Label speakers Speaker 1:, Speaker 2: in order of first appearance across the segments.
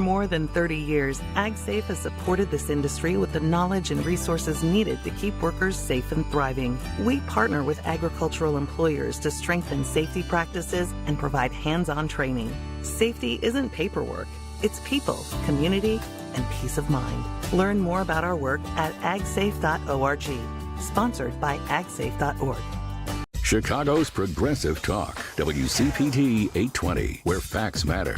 Speaker 1: more than 30 years, AgSafe has supported this industry with the knowledge and resources needed to keep workers safe and thriving. We partner with agricultural employers to strengthen safety practices and provide hands-on training. Safety isn't paperwork. It's people, community, and peace of mind. Learn more about our work at agsafe.org. Sponsored by agsafe.org.
Speaker 2: Chicago's Progressive Talk, WCPT 820, where facts matter.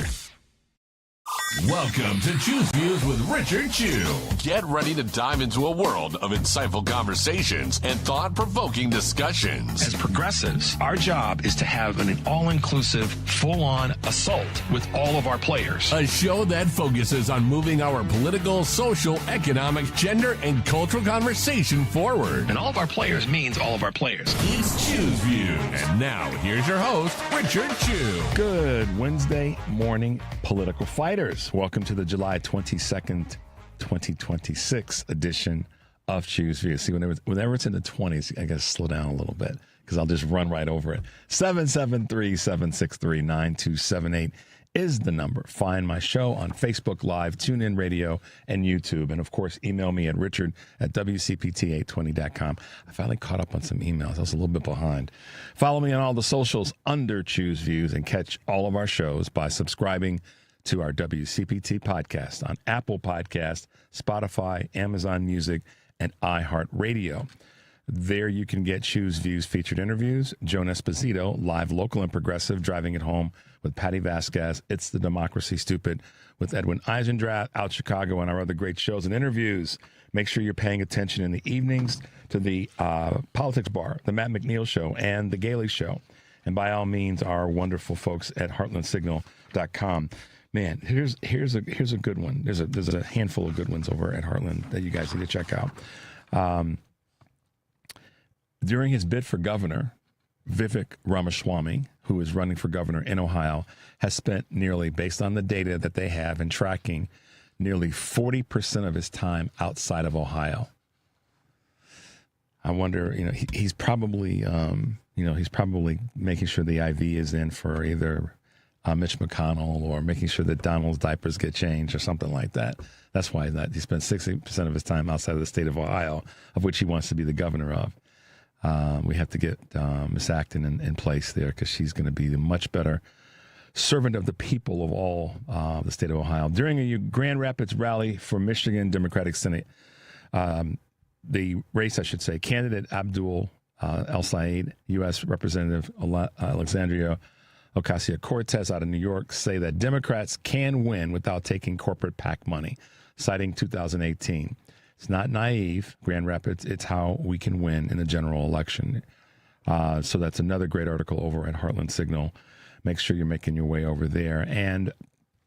Speaker 3: Welcome to Choose Views with Richard Chew. Get ready to dive into a world of insightful conversations and thought-provoking discussions.
Speaker 4: As progressives, our job is to have an all-inclusive, full-on assault with all of our players.
Speaker 3: A show that focuses on moving our political, social, economic, gender, and cultural conversation forward.
Speaker 4: And all of our players means all of our players.
Speaker 3: It's Choose Views. And now, here's your host, Richard Chew.
Speaker 5: Good Wednesday morning, political fighters. Welcome to the July 22nd, 2026 edition of Choose Views. See, whenever it's in the 20s, I got to slow down a little bit because I'll just run right over it. 773-763-9278 is the number. Find my show on Facebook Live, TuneIn Radio, and YouTube. And, of course, email me at richard@wcpt820.com. I finally caught up on some emails. I was a little bit behind. Follow me on all the socials under Choose Views and catch all of our shows by subscribing to our WCPT podcast on Apple Podcasts, Spotify, Amazon Music, and iHeartRadio. There you can get Choose Views featured interviews, Joan Esposito, live, local, and progressive, driving it home with Patty Vasquez, It's the Democracy Stupid with Edwin Eisendrath, Out Chicago, and our other great shows and interviews. Make sure you're paying attention in the evenings to the Politics Bar, the Matt McNeil Show, and the Gailey Show. And by all means, our wonderful folks at heartlandsignal.com. Man, here's a good one. There's a handful of good ones over at Heartland that you guys need to check out. During his bid for governor, Vivek Ramaswamy, who is running for governor in Ohio, has spent nearly, based on the data that they have and tracking, nearly 40% of his time outside of Ohio. I wonder, he's probably, he's probably making sure the IV is in for either Mitch McConnell or making sure that Donald's diapers get changed or something like that. That's why he spent 60% of his time outside of the state of Ohio, of which he wants to be the governor of. We have to get Miss Acton in place there because she's going to be a much better servant of the people of all the state of Ohio. During a Grand Rapids rally for Michigan Democratic Senate, the race, I should say, candidate Abdul El-Sayed, U.S. Representative Alexandria Ocasio-Cortez out of New York, say that Democrats can win without taking corporate PAC money, citing 2018. It's not naive, Grand Rapids. It's how we can win in a general election. So that's another great article over at Heartland Signal. Make sure you're making your way over there and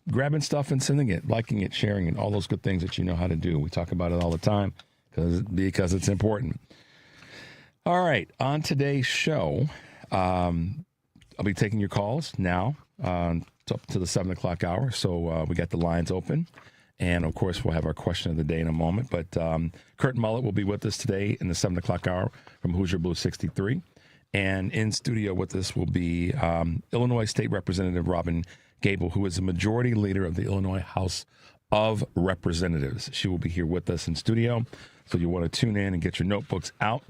Speaker 5: grabbing stuff and sending it, liking it, sharing it, all those good things that you know how to do. We talk about it all the time because it's important. All right, on today's show, I'll be taking your calls now up to the 7 o'clock hour. So we got the lines open. And, of course, we'll have our question of the day in a moment. But Kurt Mullett will be with us today in the 7 o'clock hour from Hoosier Blue 63. And in studio with us will be Illinois State Representative Robyn Gabel, who is the majority leader of the Illinois House of Representatives. She will be here with us in studio. So you'll want to tune in and get your notebooks out.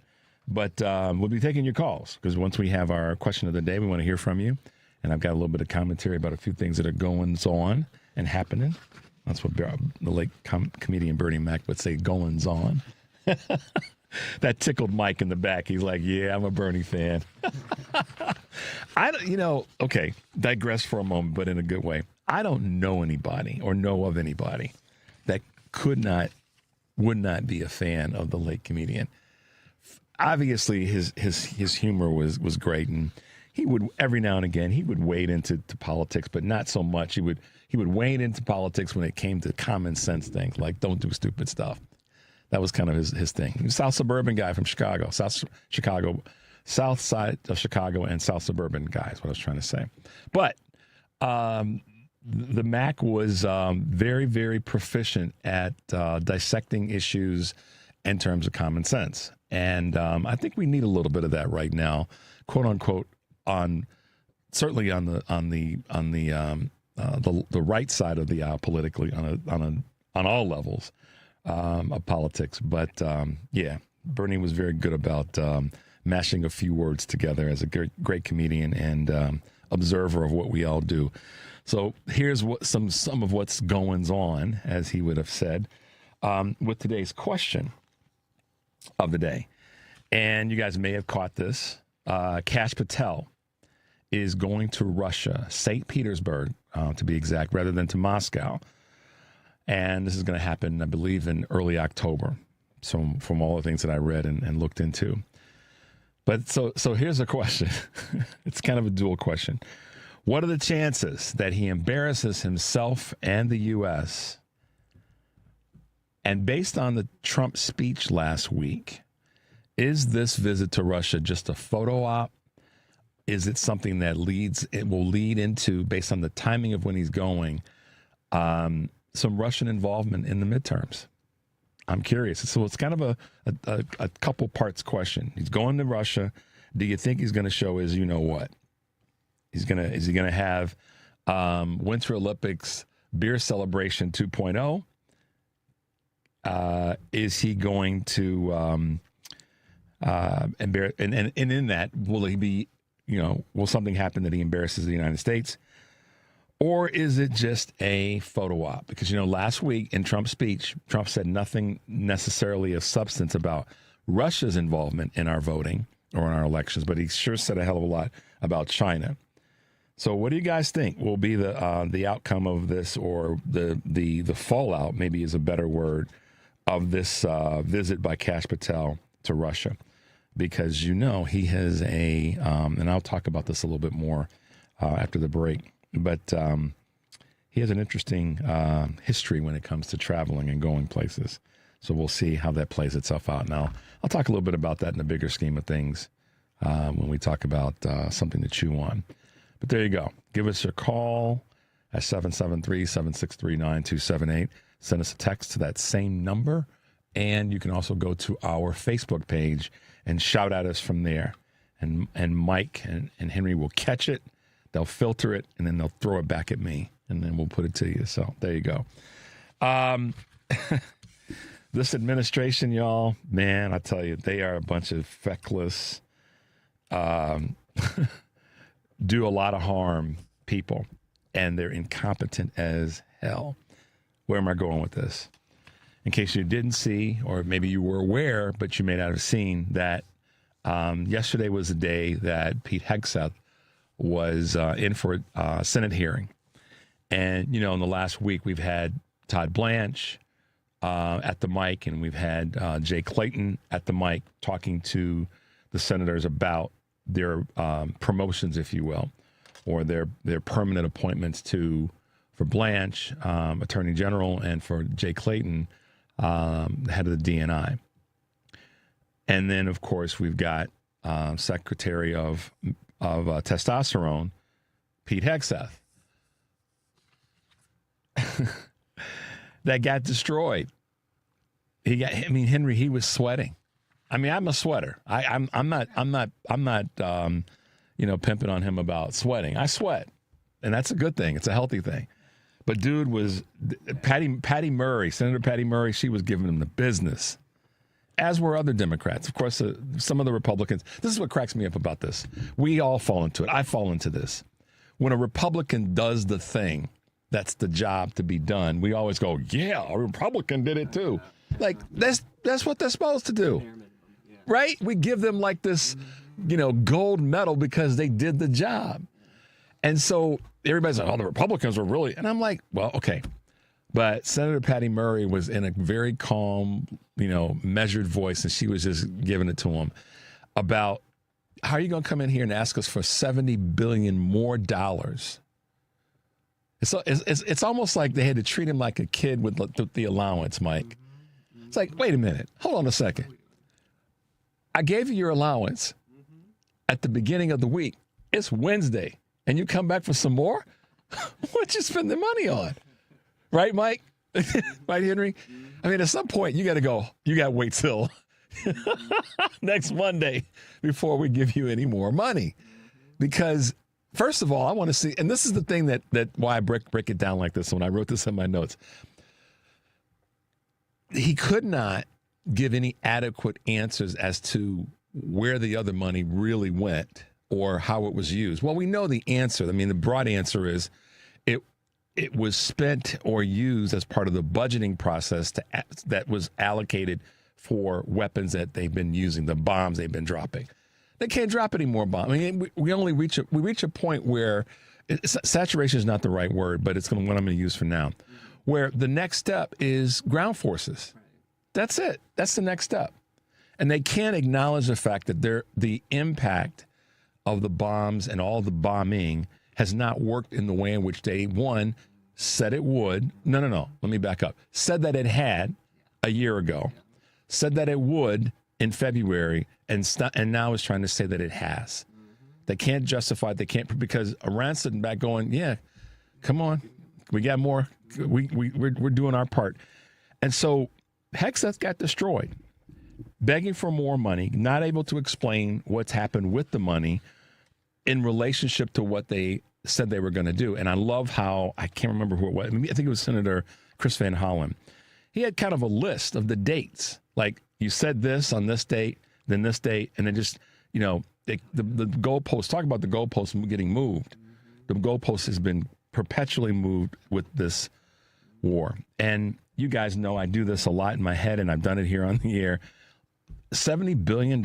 Speaker 5: But we'll be taking your calls because once we have our question of the day, we want to hear from you. And I've got a little bit of commentary about a few things that are going on and happening. That's what the late comedian Bernie Mac would say, goings on. That tickled Mike in the back. He's like, yeah, I'm a Bernie fan. Okay, digress for a moment, but in a good way. I don't know anybody or know of anybody that would not be a fan of the late comedian. Obviously, his humor was great, and he would every now and again he would wade into politics, but not so much. He would wade into politics when it came to common sense things like don't do stupid stuff. That was kind of his thing. He was a South suburban guy from Chicago, South side of Chicago, and South suburban guy is what I was trying to say. But the Mac was very, very proficient at dissecting issues in terms of common sense. And I think we need a little bit of that right now, quote unquote, certainly on the the right side of the aisle politically on all levels of politics. But yeah, Bernie was very good about mashing a few words together as a great comedian and observer of what we all do. So here's what some of what's goings on, as he would have said, with today's question of the day. And you guys may have caught this. Kash Patel is going to Russia, St. Petersburg, to be exact, rather than to Moscow. And this is going to happen, I believe, in early October. So from all the things that I read and looked into. But so here's a question. It's kind of a dual question. What are the chances that he embarrasses himself and the U.S.? And based on the Trump speech last week, is this visit to Russia just a photo op? Is it something that will lead into, based on the timing of when he's going, some Russian involvement in the midterms? I'm curious. So it's kind of a couple parts question. He's going to Russia. Do you think he's going to show his you know what? Is he gonna have Winter Olympics beer celebration 2.0? Is he going to embarrass? And in that, will he be? Will something happen that he embarrasses the United States? Or is it just a photo op? Because, last week in Trump's speech, Trump said nothing necessarily of substance about Russia's involvement in our voting or in our elections, but he sure said a hell of a lot about China. So what do you guys think will be the outcome of this, or the fallout, maybe is a better word, of this visit by Kash Patel to Russia? Because, he has and I'll talk about this a little bit more after the break, but he has an interesting history when it comes to traveling and going places. So we'll see how that plays itself out. Now, I'll talk a little bit about that in the bigger scheme of things when we talk about something to chew on. But there you go. Give us a call at 773-763-9278. Send us a text to that same number. And you can also go to our Facebook page and shout at us from there. And Mike and Henry will catch it. They'll filter it, and then they'll throw it back at me. And then we'll put it to you. So there you go. This administration, y'all, man, I tell you, they are a bunch of feckless, do a lot of harm people, and they're incompetent as hell. Where am I going with this? In case you didn't see, or maybe you were aware, but you may not have seen that yesterday was the day that Pete Hegseth was in for a Senate hearing. And, in the last week, we've had Todd Blanche at the mic, and we've had Jay Clayton at the mic talking to the senators about their promotions, if you will, or their permanent appointments for Blanche, Attorney General, and for Jay Clayton, head of the DNI. And then, of course, we've got Secretary of Testosterone, Pete Hegseth, that got destroyed. Henry, he was sweating. I'm a sweater. I'm not pimping on him about sweating. I sweat, and that's a good thing. It's a healthy thing. But dude was Patty Murray, Senator Patty Murray. She was giving him the business, as were other Democrats. Of course, some of the Republicans. This is what cracks me up about this. We all fall into it. I fall into this. When a Republican does the thing that's the job to be done, we always go, "Yeah, a Republican did it too." Like that's what they're supposed to do. Right? We give them like this, gold medal because they did the job. And so everybody's like, oh, the Republicans were really, and I'm like, well, okay. But Senator Patty Murray was in a very calm, measured voice, and she was just giving it to him about, how are you going to come in here and ask us for $70 billion more dollars? It's almost like they had to treat him like a kid with the allowance, Mike. It's like, wait a minute. Hold on a second. I gave you your allowance at the beginning of the week. It's Wednesday, and you come back for some more? What you spend the money on? Right, Mike? Right, Henry? At some point, you got to wait till next Monday before we give you any more money. Because First of all, I want to see, and this is the thing that why I break it down like this when I wrote this in my notes. He could not give any adequate answers as to where the other money really went or how it was used. Well, we know the answer. I mean, the broad answer is it was spent or used as part of the budgeting process that was allocated for weapons that they've been using, the bombs they've been dropping. They can't drop any more bombs. I mean, we reach a point where saturation is not the right word, but it's what I'm going to use for now, where the next step is ground forces. That's it. That's the next step. And they can't acknowledge the fact that the impact of the bombs and all the bombing has not worked in the way in which they, one, said it would. No. Let me back up. Said that it had a year ago. Said that it would in February, and now is trying to say that it has. They can't justify it. They can't, because Iran's sitting back going, yeah, come on. We got more. We're doing our part. And so Hegseth got destroyed, begging for more money, not able to explain what's happened with the money in relationship to what they said they were going to do. And I love how, I can't remember who it was. I think it was Senator Chris Van Hollen. He had kind of a list of the dates. Like, you said this on this date, then this date, and then just, the goalposts, talk about the goalposts getting moved. The goalpost has been perpetually moved with this war. And you guys know I do this a lot in my head, and I've done it here on the air. $70 billion.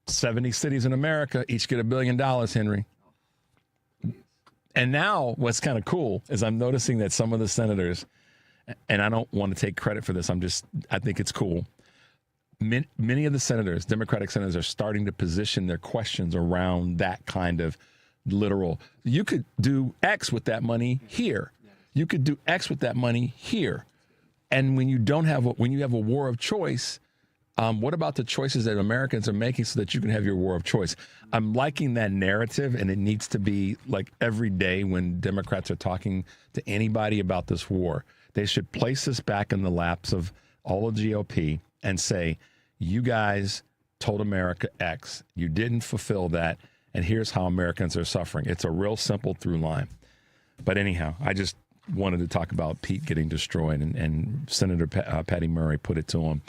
Speaker 5: 70 cities in America each get $1 billion, Henry. And now what's kind of cool is I'm noticing that some of the senators, and I don't want to take credit for this, I think it's cool. Many of the senators, Democratic senators, are starting to position their questions around that kind of literal. You could do X with that money here. You could do X with that money here. And when you have a war of choice, what about the choices that Americans are making so that you can have your war of choice? I'm liking that narrative, and it needs to be like every day when Democrats are talking to anybody about this war. They should place this back in the laps of all of GOP and say, you guys told America X. You didn't fulfill that, and here's how Americans are suffering. It's a real simple through line. But anyhow, I just wanted to talk about Pete getting destroyed, and Senator Patty Murray put it to him.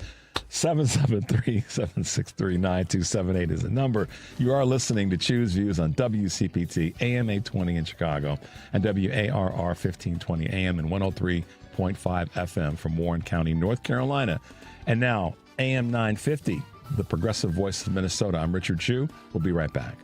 Speaker 5: 773-763-9278 is the number. You are listening to Choose Views on WCPT, AM 820 in Chicago, and WARR 1520 AM and 103.5 FM from Warren County, North Carolina. And now, AM 950, the progressive voice of Minnesota. I'm Richard Chu. We'll be right back.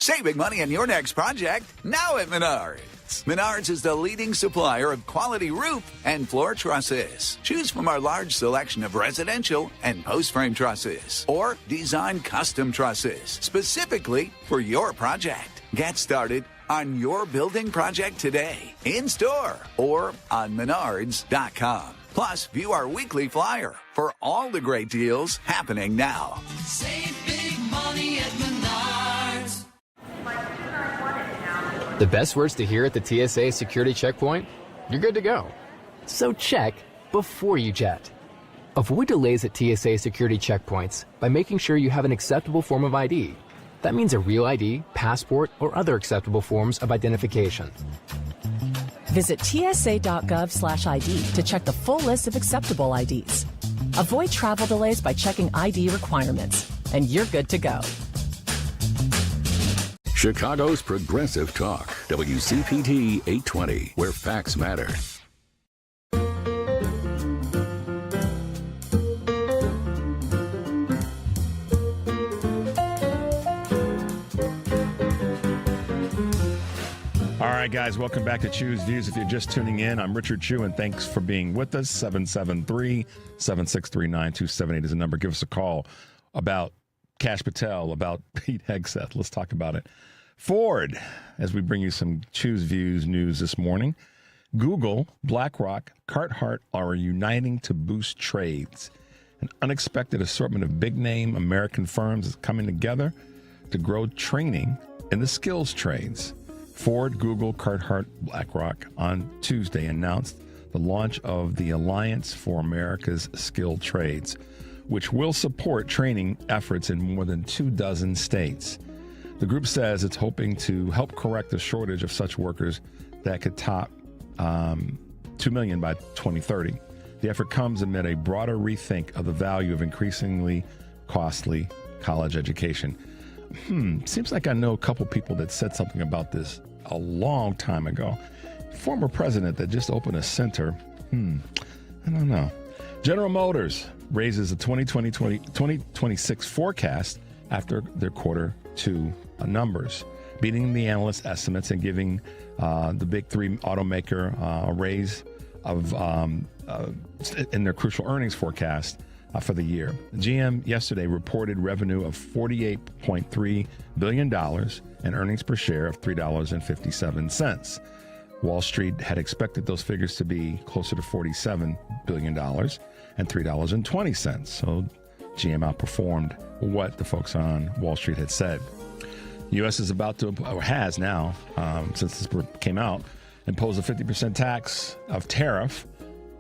Speaker 6: Saving money on your next project, now at Menards. Menards is the leading supplier of quality roof and floor trusses. Choose from our large selection of residential and post-frame trusses, or design custom trusses specifically for your project. Get started on your building project today, in-store or on menards.com. Plus, view our weekly flyer for all the great deals happening now.
Speaker 7: Save big money at Menards.
Speaker 8: The best words to hear at the TSA security checkpoint? You're good to go. So check before you jet. Avoid delays at TSA security checkpoints by making sure you have an acceptable form of ID. That means a real ID, passport, or other acceptable forms of identification.
Speaker 9: Visit tsa.gov/ID to check the full list of acceptable IDs. Avoid travel delays by checking ID requirements, and you're good to go.
Speaker 2: Chicago's Progressive Talk, WCPT 820, where facts matter.
Speaker 5: All right, guys, welcome back to Choose Views. If you're just tuning in, I'm Richard Chu, and thanks for being with us. 773-763-9278 is the number. Give us a call about Kash Patel, about Pete Hegseth. Let's talk about it. Ford, as we bring you some Choose Views news this morning. Google, BlackRock, Carhartt are uniting to boost trades. An unexpected assortment of big-name American firms is coming together to grow training in the skills trades. Ford, Google, Carhartt, BlackRock on Tuesday announced the launch of the Alliance for America's Skilled Trades, which will support training efforts in more than 24 states. The group says it's hoping to help correct the shortage of such workers that could top 2 million by 2030. The effort comes amid a broader rethink of the value of increasingly costly college education. Seems like I know a couple people that said something about this a long time ago. Former president that just opened a center. I don't know. General Motors raises the 2026 forecast after their quarter two numbers, beating the analyst estimates and giving the big three automaker a raise of in their crucial earnings forecast for the year. GM yesterday reported revenue of $48.3 billion and earnings per share of $3.57. Wall Street had expected those figures to be closer to $47 billion and $3.20. So GM outperformed what the folks on Wall Street had said. The U.S. is about to, or has now, since this came out, impose a 50% tax of tariff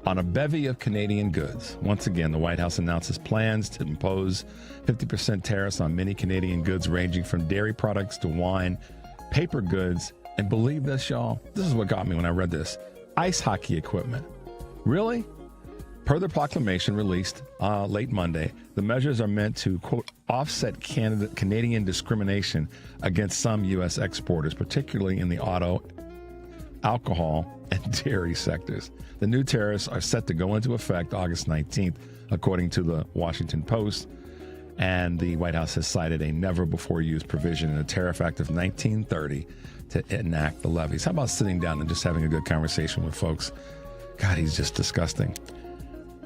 Speaker 5: on a bevy of Canadian goods. Once again, the White House announces plans to impose 50% tariffs on many Canadian goods, ranging from dairy products to wine, paper goods, and believe this, y'all, this is what got me when I read this, ice hockey equipment. Really? Per the proclamation released late Monday, the measures are meant to, quote, offset Canadian discrimination against some U.S. exporters, particularly in the auto, alcohol, and dairy sectors. The new tariffs are set to go into effect August 19th, according to the Washington Post. And the White House has cited a never-before-used provision in the Tariff Act of 1930 to enact the levies. How about sitting down and just having a good conversation with folks? God, he's just disgusting.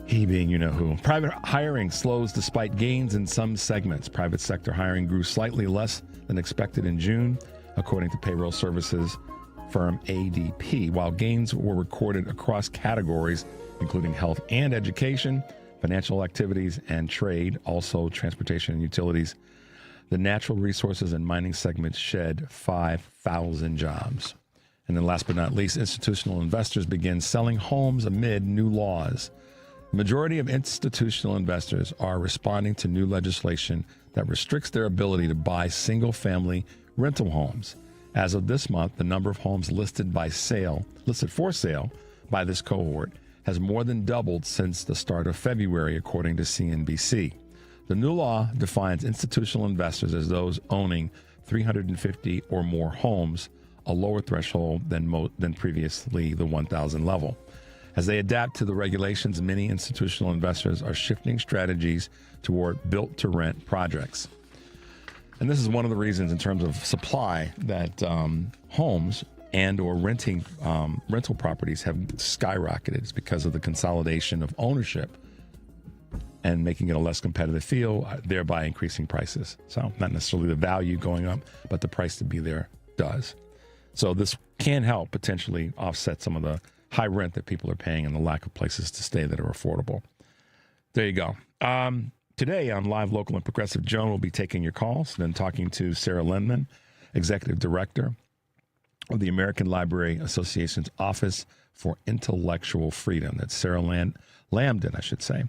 Speaker 5: He being you-know-who. Private hiring slows despite gains in some segments. Private sector hiring grew slightly less than expected in June, according to payroll services firm ADP, while gains were recorded across categories, including health and education, financial activities and trade, also transportation and utilities. The natural resources and mining segments shed 5,000 jobs. And then last but not least, institutional investors begin selling homes amid new laws. The majority of institutional investors are responding to new legislation that restricts their ability to buy single-family rental homes. As of this month, the number of homes listed for sale by this cohort has more than doubled since the start of February, according to CNBC. The new law defines institutional investors as those owning 350 or more homes, a lower threshold than previously the 1,000 level. As they adapt to the regulations, many institutional investors are shifting strategies toward built-to-rent projects. And this is one of the reasons in terms of supply that homes and or rental properties have skyrocketed. It's because of the consolidation of ownership and making it a less competitive field, thereby increasing prices. So not necessarily the value going up, but the price to be there does. So this can help potentially offset some of the high rent that people are paying and the lack of places to stay that are affordable. There you go. Today on Live, Local, and Progressive, Joan will be taking your calls, then talking to Sarah Lindman, Executive Director of the American Library Association's Office for Intellectual Freedom. That's Sarah Lambden, I should say.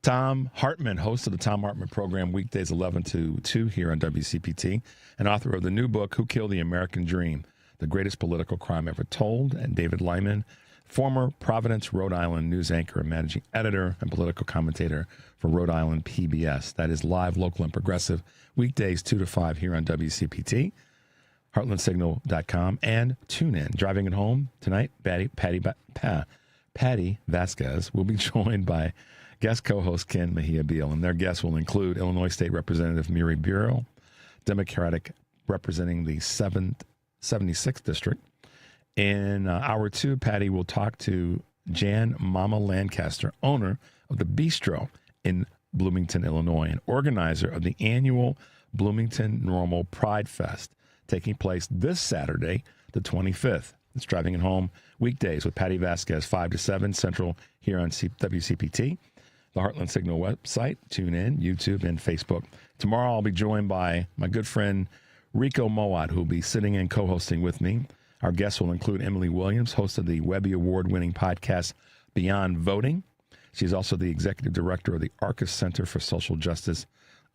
Speaker 5: Tom Hartman, host of the Tom Hartman program, weekdays 11 to 2 here on WCPT, and author of the new book, Who Killed the American Dream? The Greatest Political Crime Ever Told. And David Lyman, former Providence, Rhode Island news anchor and managing editor and political commentator for Rhode Island PBS. That is Live, Local, and Progressive, weekdays 2 to 5 here on WCPT, heartlandsignal.com, and tune in. Driving it home tonight, Patty Vasquez will be joined by guest co-host Ken Mejia Beal, and their guests will include Illinois State Representative Miri Bureau, Democratic representing the 76th District. In hour 2, Patty will talk to Jan Mama Lancaster, owner of the Bistro in Bloomington, Illinois, and organizer of the annual Bloomington Normal Pride Fest, taking place this Saturday, the 25th. It's Driving It Home, weekdays with Patty Vasquez, 5 to 7 Central here on WCPT, the Heartland Signal website, tune in, YouTube, and Facebook. Tomorrow I'll be joined by my good friend Rico Moat, who will be sitting and co-hosting with me. Our guests will include Emily Williams, host of the Webby Award-winning podcast Beyond Voting. She's also the executive director of the Arcus Center for Social Justice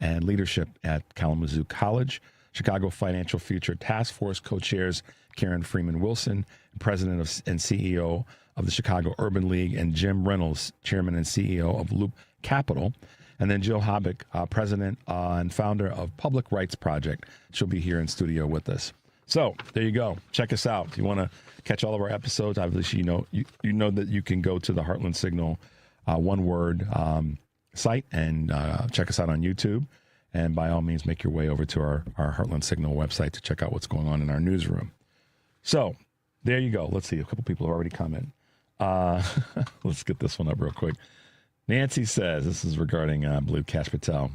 Speaker 5: and Leadership at Kalamazoo College. Chicago Financial Future Task Force co-chairs Karen Freeman Wilson, president and CEO of the Chicago Urban League, and Jim Reynolds, chairman and CEO of Loop Capital. And then Jill Habeck, president and founder of Public Rights Project. She'll be here in studio with us. So there you go. Check us out. If you want to catch all of our episodes, obviously you know that you can go to the Heartland Signal one-word site and check us out on YouTube. And by all means, make your way over to our Heartland Signal website to check out what's going on in our newsroom. So there you go. Let's see. A couple people have already commented. Let's get this one up real quick. Nancy says, this is regarding, I believe, Kash Patel.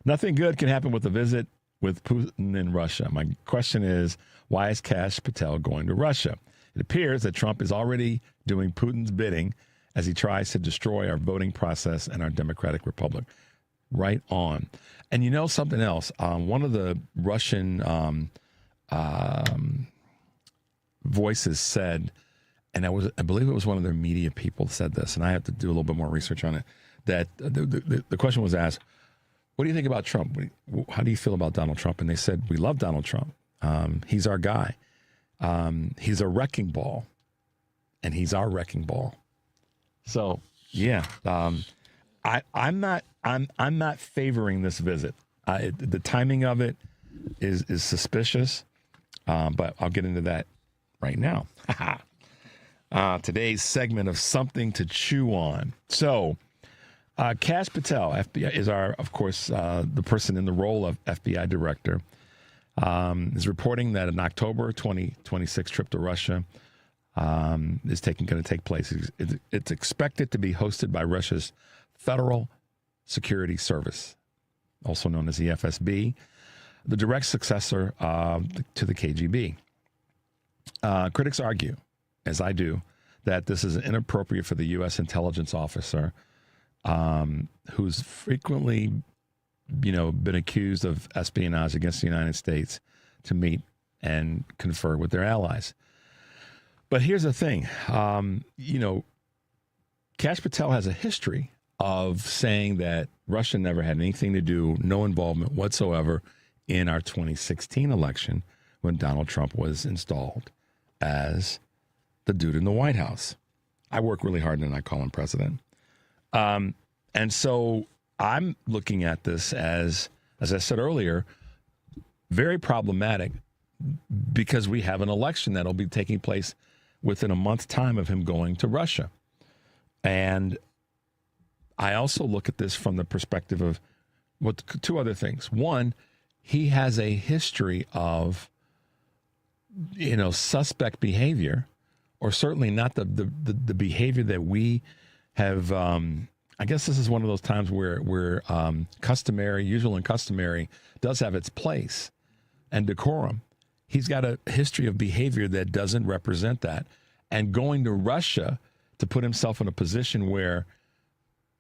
Speaker 5: Nothing good can happen with a visit with Putin in Russia. My question is, why is Kash Patel going to Russia? It appears that Trump is already doing Putin's bidding as he tries to destroy our voting process and our democratic republic. Right on. And you know something else? One of the Russian voices said, and I believe it was one of their media people said this, and I have to do a little bit more research on it, that the question was asked, what do you think about Trump? How do you feel about Donald Trump? And they said, we love Donald Trump. He's our guy. He's a wrecking ball, and he's our wrecking ball. So, yeah, I'm not favoring this visit. The timing of it is suspicious, but I'll get into that right now. Today's segment of Something to Chew On. So, Kash Patel, FBI, is of course, the person in the role of FBI director, is reporting that an October 2026 trip to Russia is going to take place. It's expected to be hosted by Russia's Federal Security Service, also known as the FSB, the direct successor to the KGB. Critics argue, as I do, that this is inappropriate for the U.S. intelligence officer who's frequently, been accused of espionage against the United States to meet and confer with their allies. But here's the thing, Kash Patel has a history of saying that Russia never had anything to do, no involvement whatsoever in our 2016 election when Donald Trump was installed as the dude in the White House. I work really hard and I call him president. And so I'm looking at this as I said earlier, very problematic because we have an election that'll be taking place within a month's time of him going to Russia. And I also look at this from the perspective of two other things. One, he has a history of, suspect behavior, or certainly not the behavior that we have. I guess this is one of those times where usual and customary does have its place, and decorum. He's got a history of behavior that doesn't represent that. And going to Russia to put himself in a position where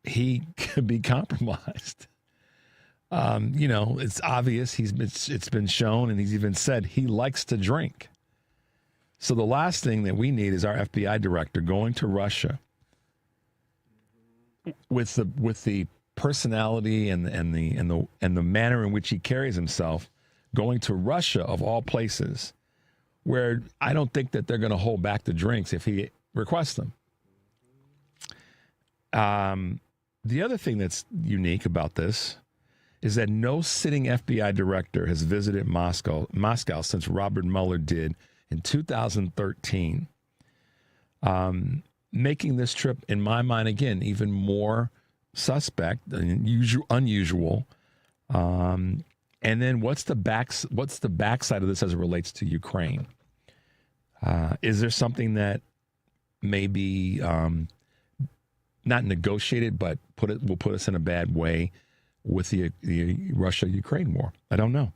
Speaker 5: he could be compromised. It's obvious. It's been shown, and he's even said he likes to drink. So the last thing that we need is our FBI director going to Russia with the personality and the manner in which he carries himself, going to Russia of all places, where I don't think that they're going to hold back the drinks if he requests them. The other thing that's unique about this is that no sitting FBI director has visited Moscow since Robert Mueller did in 2013, making this trip, in my mind, again, even more suspect and unusual. And then what's the backside of this as it relates to Ukraine? Is there something that may be not negotiated, but will put us in a bad way with the Russia-Ukraine war? I don't know.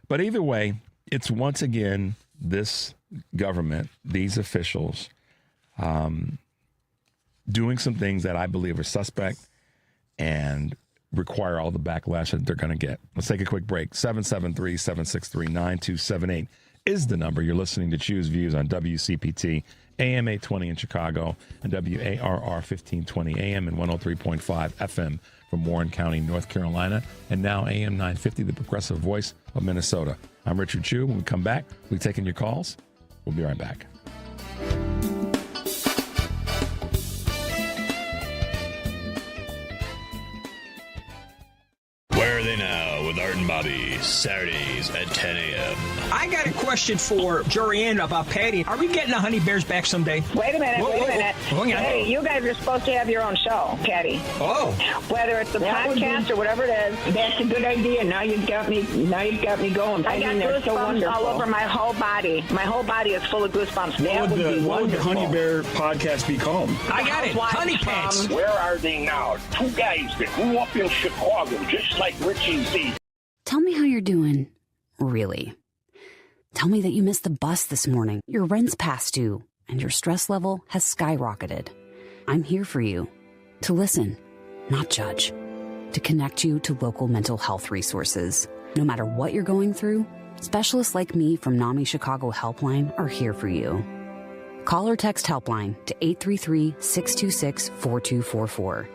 Speaker 5: But either way, it's once again this government, these officials, doing some things that I believe are suspect and require all the backlash that they're going to get. Let's take a quick break. 773-763-9278 is the number. You're listening to Choose Views on WCPT, AM 820 in Chicago, and WARR 1520 AM and 103.5 FM from Warren County, North Carolina, and now AM 950, the progressive voice of Minnesota. I'm Richard Chu. When we come back, we'll be taking your calls. We'll be right back.
Speaker 10: Where are they now with Art and Bobby, Saturdays at 10 a.m.
Speaker 11: I got a question for Jorianne about Patty. Are we getting the Honey Bears back someday?
Speaker 12: Wait a minute, wait a minute.
Speaker 11: Hey,
Speaker 12: you guys are supposed to have your own show, Patty.
Speaker 11: Oh.
Speaker 12: Whether it's a podcast or whatever it is.
Speaker 13: That's a good idea. Now you've got me going.
Speaker 12: I got goosebumps all over my whole body. My whole body is full of goosebumps.
Speaker 14: What would the Honey Bear podcast be called?
Speaker 11: I got it. Honey Pants.
Speaker 15: Where are they now? Two guys that grew up in Chicago, just like Richie Z.
Speaker 16: Tell me how you're doing. Really. Tell me that you missed the bus this morning, your rent's past due, and your stress level has skyrocketed. I'm here for you. To listen, not judge. To connect you to local mental health resources. No matter what you're going through, specialists like me from NAMI Chicago Helpline are here for you. Call or text Helpline to 833-626-4244.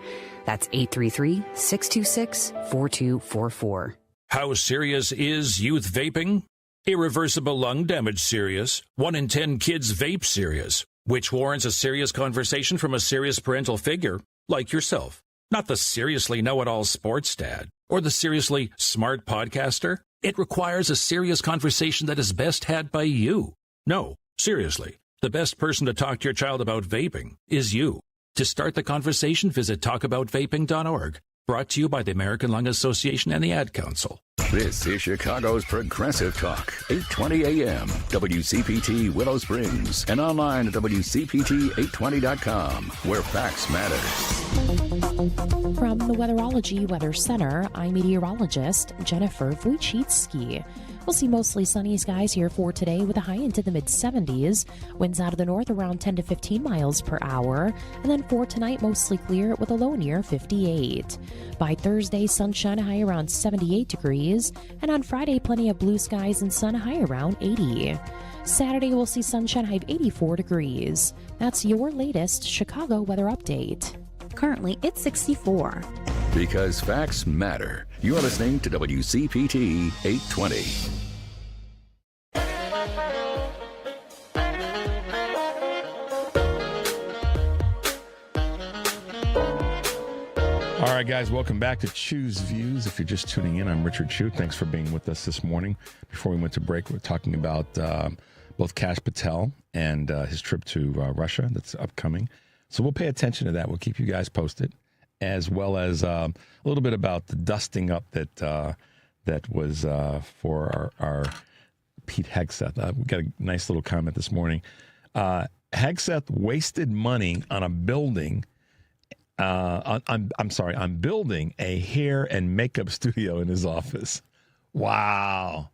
Speaker 16: That's 833-626-4244.
Speaker 17: How serious is youth vaping? Irreversible lung damage serious. 1 in 10 kids vape serious, which warrants a serious conversation from a serious parental figure like yourself. Not the seriously know-it-all sports dad or the seriously smart podcaster. It requires a serious conversation that is best had by you. No, seriously, the best person to talk to your child about vaping is you. To start the conversation, visit talkaboutvaping.org. Brought to you by the American Lung Association and the Ad Council.
Speaker 2: This is Chicago's Progressive Talk, 820 AM, WCPT Willow Springs, and online at WCPT820.com, where facts matter.
Speaker 18: From the Weatherology Weather Center, I'm meteorologist Jennifer Wojcicki. We'll see mostly sunny skies here for today with a high into the mid-70s. Winds out of the north around 10 to 15 miles per hour. And then for tonight, mostly clear with a low near 58. By Thursday, sunshine high around 78 degrees. And on Friday, plenty of blue skies and sun high around 80. Saturday, we'll see sunshine high of 84 degrees. That's your latest Chicago weather update. Currently, it's 64.
Speaker 2: Because facts matter. You're listening to WCPT 820.
Speaker 5: All right, guys, welcome back to Choose Views. If you're just tuning in, I'm Richard Chu. Thanks for being with us this morning. Before we went to break, we were talking about both Kash Patel and his trip to Russia that's upcoming. So we'll pay attention to that. We'll keep you guys posted, as well as a little bit about the dusting up that was for our Pete Hegseth. We got a nice little comment this morning. Hegseth wasted money on a building. I'm building a hair and makeup studio in his office. Wow.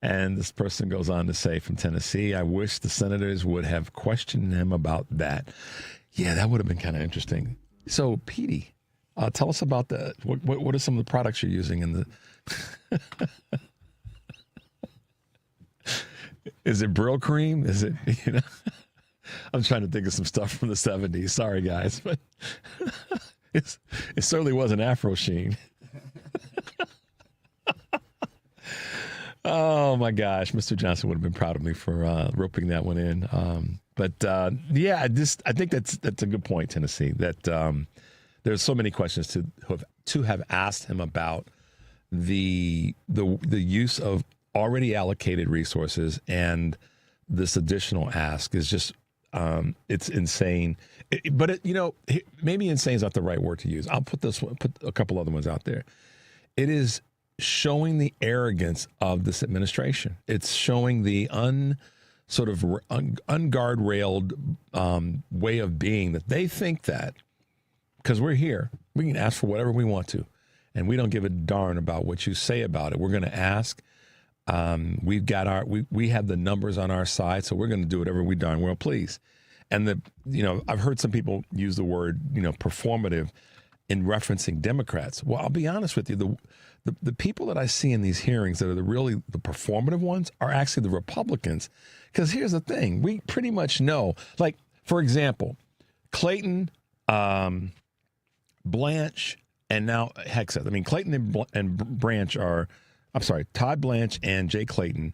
Speaker 5: And this person goes on to say from Tennessee, I wish the senators would have questioned him about that. Yeah, that would have been kind of interesting. So, Petey, tell us about what are some of the products you're using in the... Is it Brill Cream? Is it, I'm trying to think of some stuff from the 70s. Sorry, guys, but it certainly wasn't Afro Sheen. Oh, my gosh. Mr. Johnson would have been proud of me for roping that one in. I think that's a good point, Tennessee, that there's so many questions to have asked him about the use of already allocated resources, and this additional ask is just it's insane. Maybe insane is not the right word to use. I'll put a couple other ones out there. It is showing the arrogance of this administration. It's showing the unguardrailed way of being, that they think that because we're here, we can ask for whatever we want to, and we don't give a darn about what you say about it. We're going to ask. We have the numbers on our side, so we're going to do whatever we darn well please. And I've heard some people use the word performative, in referencing Democrats. Well, I'll be honest with you. The people that I see in these hearings that are really the performative ones are actually the Republicans. Because here's the thing. We pretty much know, like, for example, Clayton, Blanche, and now Hexeth. I mean, Clayton and Branch are, Todd Blanche and Jay Clayton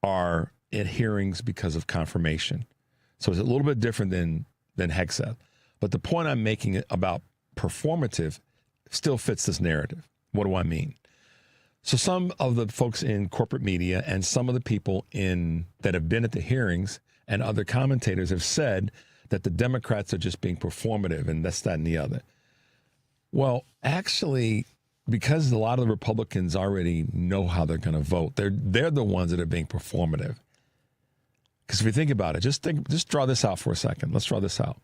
Speaker 5: are at hearings because of confirmation. So it's a little bit different than Hexeth. But the point I'm making about performative still fits this narrative. What do I mean? So some of the folks in corporate media and some of the people that have been at the hearings and other commentators have said that the Democrats are just being performative and this, that, and the other. Well, actually, because a lot of the Republicans already know how they're going to vote, they're the ones that are being performative. Because if you think about it, just draw this out for a second. Let's draw this out.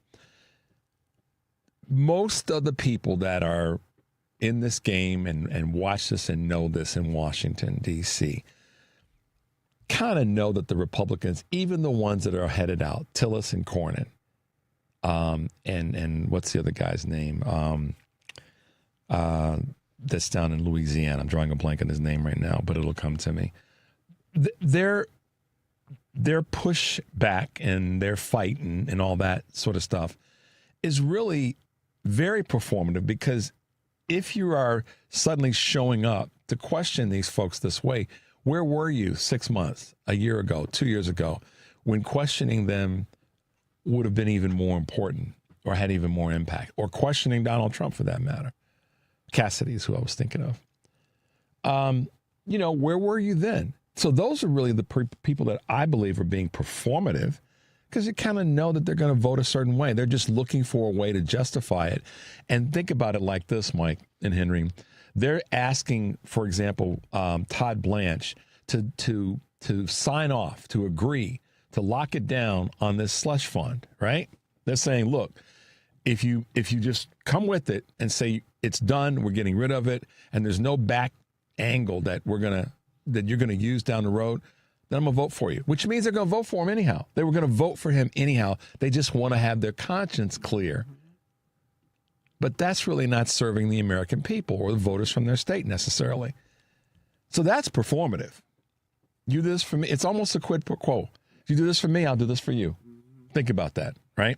Speaker 5: Most of the people that are in this game and watch this and know this in Washington, D.C., kind of know that the Republicans, even the ones that are headed out, Tillis and Cornyn, and what's the other guy's name? That's down in Louisiana. I'm drawing a blank on his name right now, but it'll come to me. Their push back and their fight and all that sort of stuff is really very performative, because if you are suddenly showing up to question these folks this way, where were you 6 months, a year ago, 2 years ago, when questioning them would have been even more important or had even more impact, or questioning Donald Trump for that matter? Cassidy is who I was thinking of. Where were you then? So those are really the people that I believe are being performative, because you kind of know that they're going to vote a certain way. They're just looking for a way to justify it. And think about it like this, Mike and Henry. They're asking, for example, Todd Blanche to sign off, to agree, to lock it down on this slush fund, right? They're saying, look, if you just come with it and say it's done, we're getting rid of it, and there's no back angle that you're gonna use down the road, then I'm gonna vote for you. Which means they're gonna vote for him anyhow. They were gonna vote for him anyhow. They just want to have their conscience clear. But that's really not serving the American people or the voters from their state necessarily. So that's performative. You do this for me. It's almost a quid pro quo. If you do this for me, I'll do this for you. Think about that, right?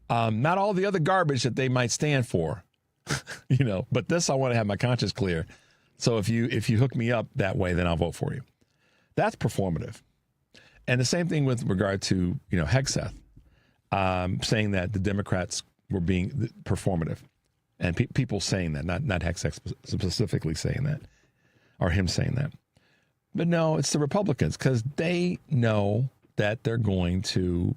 Speaker 5: Not all the other garbage that they might stand for, but this, I want to have my conscience clear. So if you hook me up that way, then I'll vote for you. That's performative. And the same thing with regard to, Hexeth, saying that the Democrats were being performative, and people saying that, not Hexeth specifically saying that, or him saying that. But no, it's the Republicans, because they know that they're going to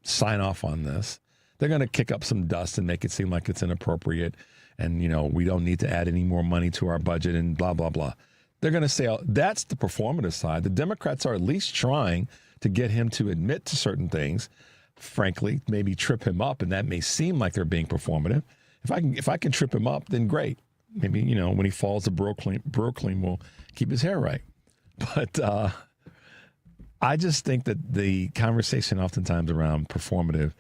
Speaker 5: sign off on this. They're going to kick up some dust and make it seem like it's inappropriate. And, we don't need to add any more money to our budget and blah, blah, blah. They're going to say, oh, that's the performative side. The Democrats are at least trying to get him to admit to certain things, frankly, maybe trip him up. And that may seem like they're being performative. If I can trip him up, then great. Maybe, when he falls, the Brooklyn will keep his hair right. But I just think that the conversation oftentimes around performative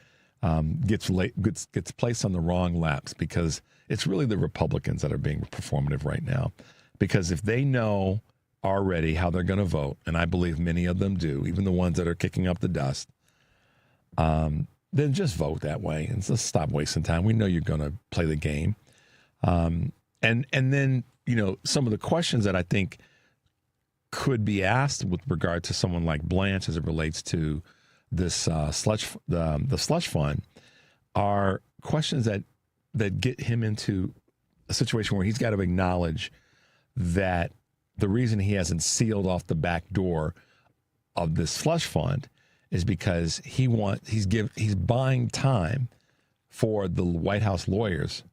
Speaker 5: gets placed on the wrong laps, because it's really the Republicans that are being performative right now. Because if they know already how they're going to vote, and I believe many of them do, even the ones that are kicking up the dust, then just vote that way and just stop wasting time. We know you're going to play the game. And then, some of the questions that I think could be asked with regard to someone like Blanche as it relates to this the slush fund are questions that get him into a situation where he's got to acknowledge that the reason he hasn't sealed off the back door of this slush fund is because he's buying time for the White House lawyers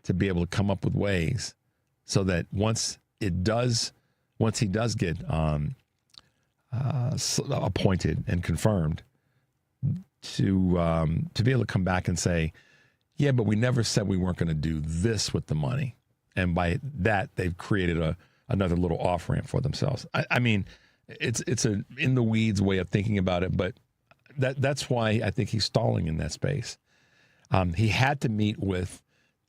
Speaker 5: to be able to come up with ways so that once he does get appointed and confirmed, to be able to come back and say, yeah, but we never said we weren't going to do this with the money. And by that, they've created another little off-ramp for themselves. I mean, it's a in the weeds way of thinking about it, but that's why I think he's stalling in that space. He had to meet with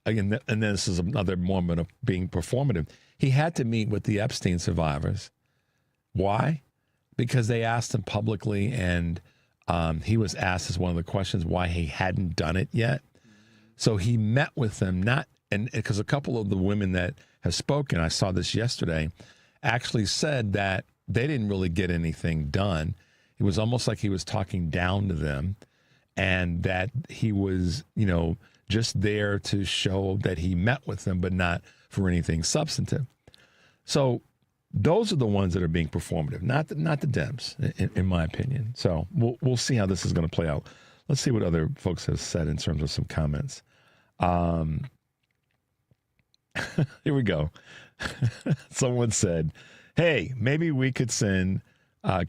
Speaker 5: again, and this is another moment of being performative. He had to meet with the Epstein survivors. Why? Because they asked him publicly, and he was asked as one of the questions why he hadn't done it yet. So he met with them, because a couple of the women that have spoken, I saw this yesterday, actually said that they didn't really get anything done. It was almost like he was talking down to them, and that he was, just there to show that he met with them, but not for anything substantive. So those are the ones that are being performative, not the Dems, in my opinion. So we'll see how this is going to play out. Let's see what other folks have said in terms of some comments. Here we go. Someone said, hey, maybe we could send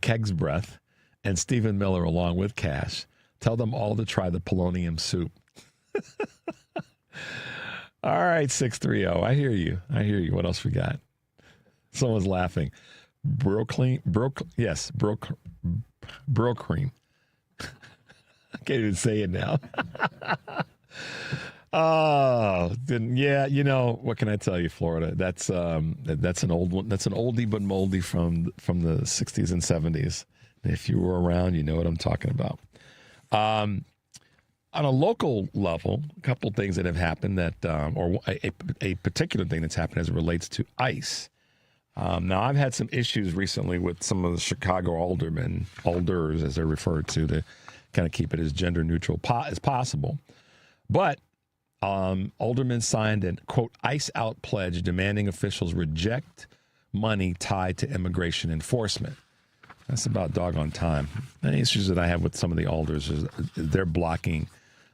Speaker 5: Keg's Breath and Stephen Miller along with Cash. Tell them all to try the polonium soup. All right, 630. I hear you. What else we got? Someone's laughing. Bro cream. I can't even say it now. Oh, then yeah. What can I tell you, Florida? That's an old one. That's an oldie but moldy from the 60s and 70s. If you were around, you know what I'm talking about. On a local level, a couple of things that have happened or a particular thing that's happened as it relates to ICE. Now, I've had some issues recently with some of the Chicago alders, as they're referred to kind of keep it as gender neutral as possible. But aldermen signed an, quote, ICE out pledge demanding officials reject money tied to immigration enforcement. That's about doggone time. The issues that I have with some of the alders is they're blocking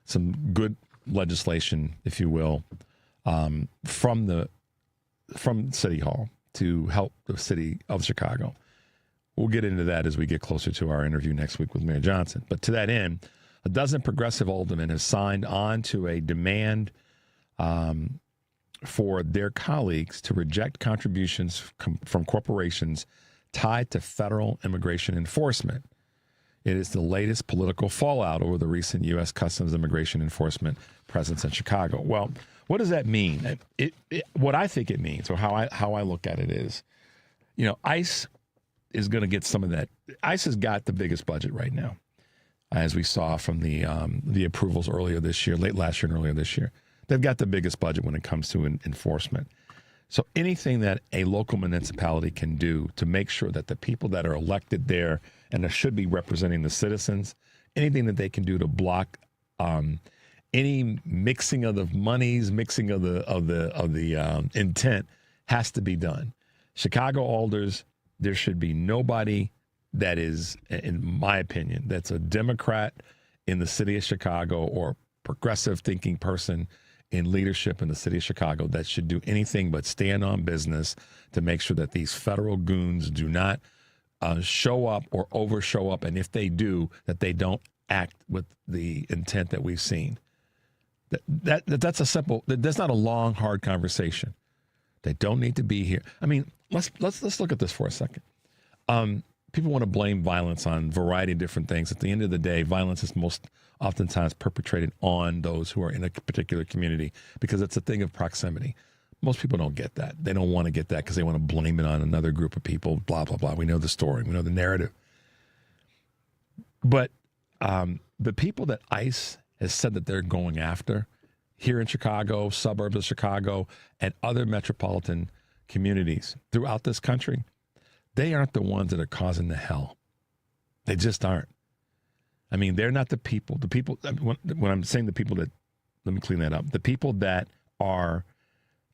Speaker 5: some good legislation, if you will, from City Hall to help the city of Chicago. We'll get into that as we get closer to our interview next week with Mayor Johnson. But to that end, a dozen progressive aldermen have signed on to a demand for their colleagues to reject contributions from corporations tied to federal immigration enforcement. It is the latest political fallout over the recent U.S. Customs Immigration Enforcement presence in Chicago. Well, what does that mean? What I think it means, or how I look at it is, ICE is going to get some of that. ICE has got the biggest budget right now, as we saw from the approvals earlier this year, late last year and earlier this year. They've got the biggest budget when it comes to enforcement. So anything that a local municipality can do to make sure that the people that are elected there and that should be representing the citizens, anything that they can do to block any mixing of the monies, mixing of the intent has to be done. Chicago alders, there should be nobody that is, in my opinion, that's a Democrat in the city of Chicago or progressive thinking person in leadership in the city of Chicago that should do anything but stand on business to make sure that these federal goons do not show up or over show up. And if they do, that they don't act with the intent that we've seen. That's a simple, that's not a long, hard conversation. They don't need to be here. I mean, let's look at this for a second. People want to blame violence on a variety of different things. At the end of the day, violence is most oftentimes perpetrated on those who are in a particular community because it's a thing of proximity. Most people don't get that. They don't want to get that because they want to blame it on another group of people, blah, blah, blah. We know the story. We know the narrative. But the people that ICE has said that they're going after here in Chicago, suburbs of Chicago, and other metropolitan communities throughout this country, they aren't the ones that are causing the hell. They just aren't. I mean, they're not the people. The people, when I'm saying the people that, let me clean that up. The people that are,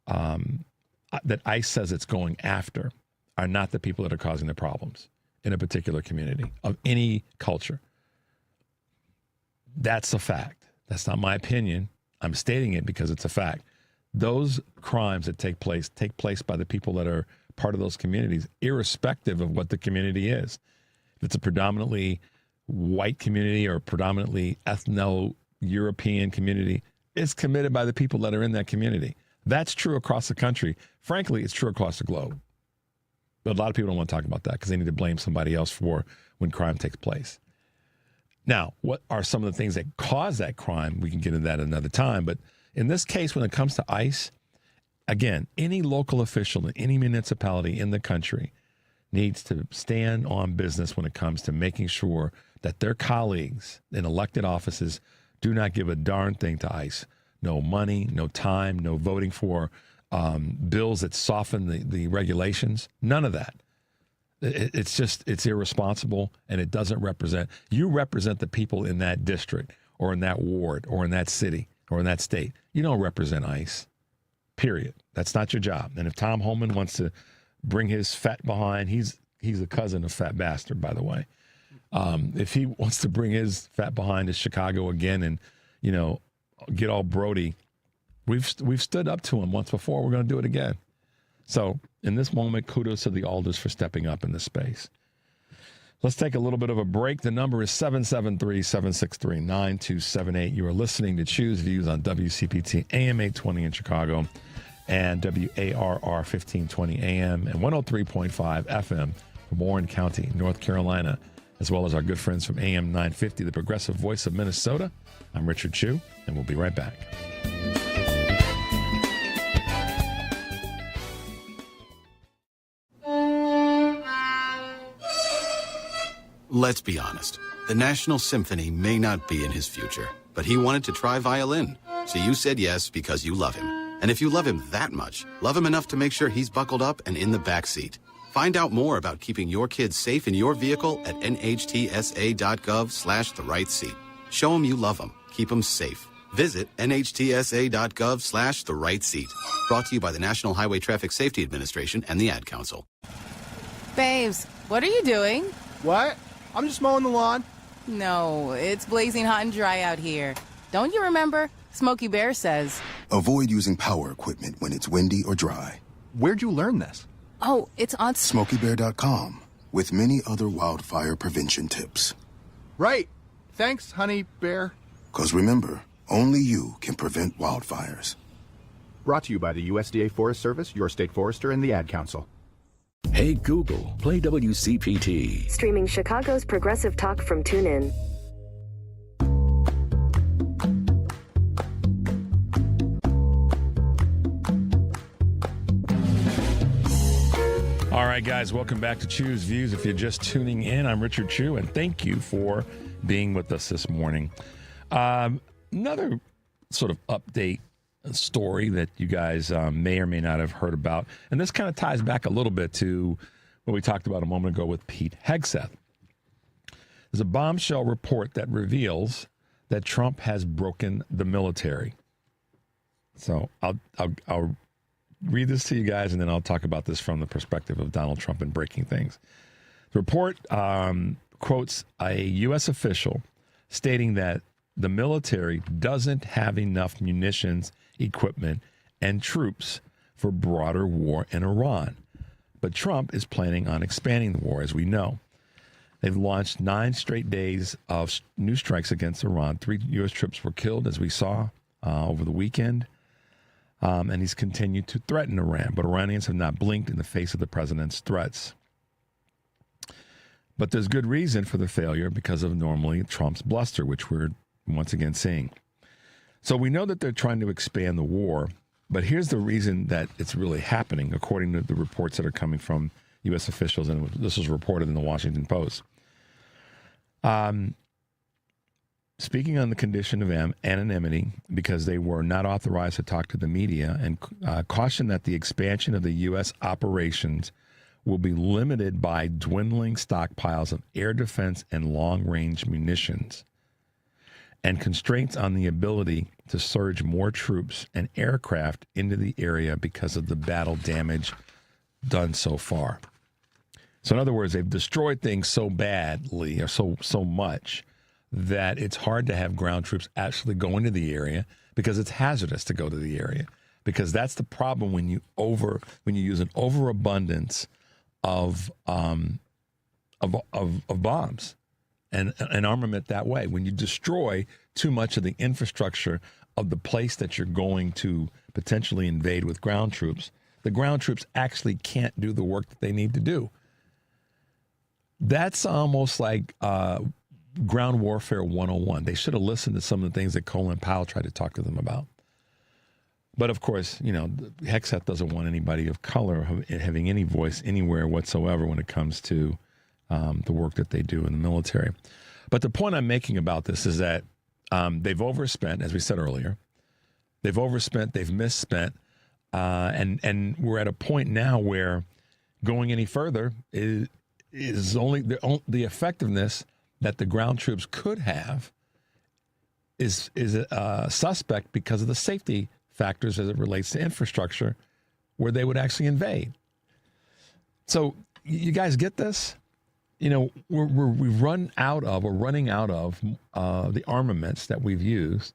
Speaker 5: that ICE says it's going after are not the people that are causing the problems in a particular community of any culture. That's a fact. That's not my opinion. I'm stating it because it's a fact. Those crimes that take place by the people that are part of those communities, irrespective of what the community is. If it's a predominantly white community or predominantly ethno-European community, it's committed by the people that are in that community. That's true across the country. Frankly, it's true across the globe. But a lot of people don't want to talk about that because they need to blame somebody else for when crime takes place. Now, what are some of the things that cause that crime? We can get into that another time, but In this case, when it comes to ICE, again, any local official in any municipality in the country needs to stand on business when it comes to making sure that their colleagues in elected offices do not give a darn thing to ICE. No money, no time, no voting for bills that soften the regulations. None of that. It's irresponsible, and it doesn't represent. You represent the people in that district or in that ward or in that city or in that state. You don't represent ICE, period. That's not your job. And if Tom Homan wants to bring his fat behind, he's a cousin of Fat Bastard, by the way. If he wants to bring his fat behind to Chicago again and, get all Brody, we've stood up to him once before. We're going to do it again. So in this moment, kudos to the alders for stepping up in this space. Let's take a little bit of a break. The number is 773-763-9278. You are listening to Choose Views on WCPT AM 820 in Chicago and WARR 1520 AM and 103.5 FM from Warren County, North Carolina, as well as our good friends from AM 950, the progressive voice of Minnesota. I'm Richard Chu, and we'll be right back.
Speaker 19: Let's be honest. The National Symphony may not be in his future, but he wanted to try violin. So you said yes because you love him. And if you love him that much, love him enough to make sure he's buckled up and in the back seat. Find out more about keeping your kids safe in your vehicle at nhtsa.gov/the-right-seat. Show him you love him. Keep him safe. Visit nhtsa.gov/the-right-seat. Brought to you by the National Highway Traffic Safety Administration and the Ad Council.
Speaker 20: Babes, what are you doing?
Speaker 21: What? I'm just mowing the lawn.
Speaker 20: No, it's blazing hot and dry out here. Don't you remember? Smokey Bear says,
Speaker 22: avoid using power equipment when it's windy or dry.
Speaker 21: Where'd you learn this?
Speaker 20: Oh, it's on
Speaker 22: SmokeyBear.com with many other wildfire prevention tips.
Speaker 21: Right. Thanks, Honey Bear.
Speaker 22: Because remember, only you can prevent wildfires.
Speaker 21: Brought to you by the USDA Forest Service, your state forester, and the Ad Council.
Speaker 2: Hey Google, play WCPT.
Speaker 23: Streaming Chicago's progressive talk from TuneIn.
Speaker 5: All right, guys, welcome back to Choose Views. If you're just tuning in, I'm Richard Chu, and thank you for being with us this morning. Another sort of update story that you guys may or may not have heard about, and this kind of ties back a little bit to what we talked about a moment ago with Pete Hegseth. There's a bombshell report that reveals that Trump has broken the military. So I'll read this to you guys, and then I'll talk about this from the perspective of Donald Trump and breaking things. The report quotes a U.S. official stating that the military doesn't have enough munitions, equipment, and troops for broader war in Iran. But Trump is planning on expanding the war, as we know. They've launched 9 straight days of new strikes against Iran. 3 U.S. troops were killed, as we saw over the weekend. And he's continued to threaten Iran. But Iranians have not blinked in the face of the president's threats. But there's good reason for the failure because of normally Trump's bluster, which we're once again seeing. So we know that they're trying to expand the war, but here's the reason that it's really happening, according to the reports that are coming from U.S. officials, and this was reported in the Washington Post. Speaking on the condition of anonymity, because they were not authorized to talk to the media, and caution that the expansion of the U.S. operations will be limited by dwindling stockpiles of air defense and long-range munitions, and constraints on the ability to surge more troops and aircraft into the area because of the battle damage done so far. So in other words, they've destroyed things so badly or so much that it's hard to have ground troops actually go into the area because it's hazardous to go to the area. Because that's the problem when you use an overabundance of bombs and armament that way. When you destroy too much of the infrastructure of the place that you're going to potentially invade with ground troops, the ground troops actually can't do the work that they need to do. That's almost like ground warfare 101. They should have listened to some of the things that Colin Powell tried to talk to them about. But of course, Hegseth doesn't want anybody of color having any voice anywhere whatsoever when it comes to the work that they do in the military. But the point I'm making about this is that they've overspent, as we said earlier. They've overspent, they've misspent, and we're at a point now where going any further is only the effectiveness that the ground troops could have is suspect because of the safety factors as it relates to infrastructure where they would actually invade. So you guys get this? We've running out of the armaments that we've used.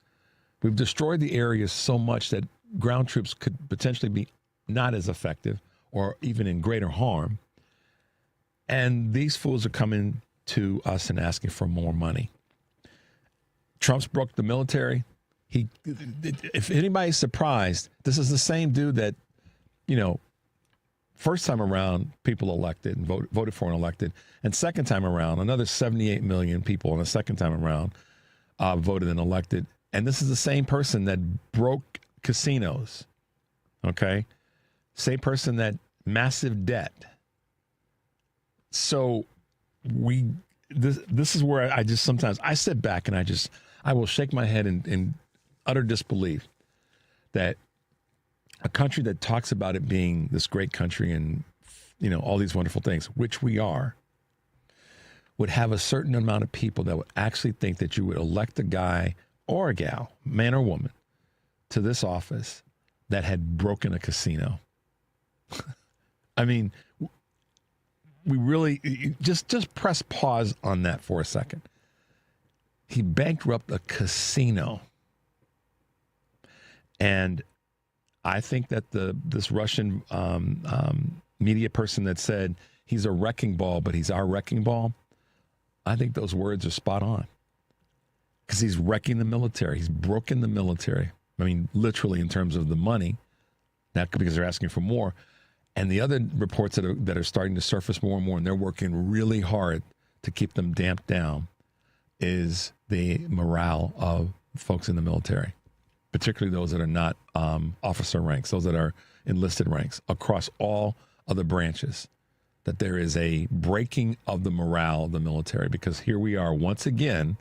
Speaker 5: We've destroyed the areas so much that ground troops could potentially be not as effective or even in greater harm. And these fools are coming to us and asking for more money. Trump's broke the military. If anybody's surprised, this is the same dude that, first time around, people elected and voted for and elected. And second time around, another 78 million people on the second time around voted and elected. And this is the same person that broke casinos. Okay? Same person that massive debt. So this is where I just sometimes I sit back and I will shake my head in utter disbelief that a country that talks about it being this great country and all these wonderful things, which we are, would have a certain amount of people that would actually think that you would elect a guy or a gal, man or woman, to this office that had broken a casino. I mean, we really just press pause on that for a second. He bankrupted a casino. And I think that this Russian media person that said he's a wrecking ball, but he's our wrecking ball, I think those words are spot on. Because he's wrecking the military. He's broken the military. I mean, literally in terms of the money, not because they're asking for more. And the other reports that are starting to surface more and more, and they're working really hard to keep them damped down, is the morale of folks in the military, particularly those that are not officer ranks, those that are enlisted ranks across all of the branches, that there is a breaking of the morale of the military, because here we are once again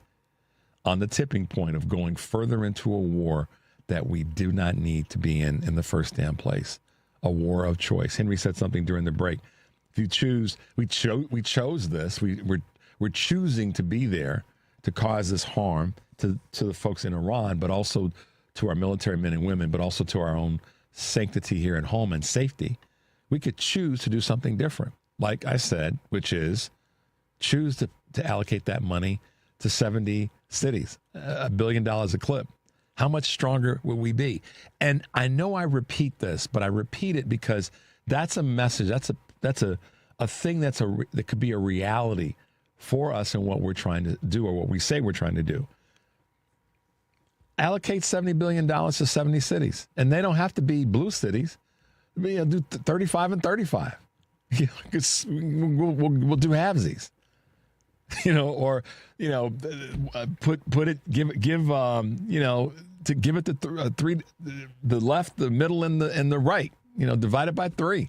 Speaker 5: on the tipping point of going further into a war that we do not need to be in the first damn place, a war of choice. Henry said something during the break. If you choose, we chose this. We're choosing to be there to cause this harm to the folks in Iran, but also to our military men and women, but also to our own sanctity here at home and safety. We could choose to do something different, like I said, which is choose to allocate that money to 70 cities, $1 billion a clip. How much stronger will we be? And I know I repeat this, but I repeat it because that's a message. That's a thing that could be a reality for us and what we're trying to do, or what we say we're trying to do. Allocate $70 billion to 70 cities. And they don't have to be blue cities. Do 35 and 35. We'll do halvesies. Put it, give it to three, the left, the middle, and the right, divide it by 3.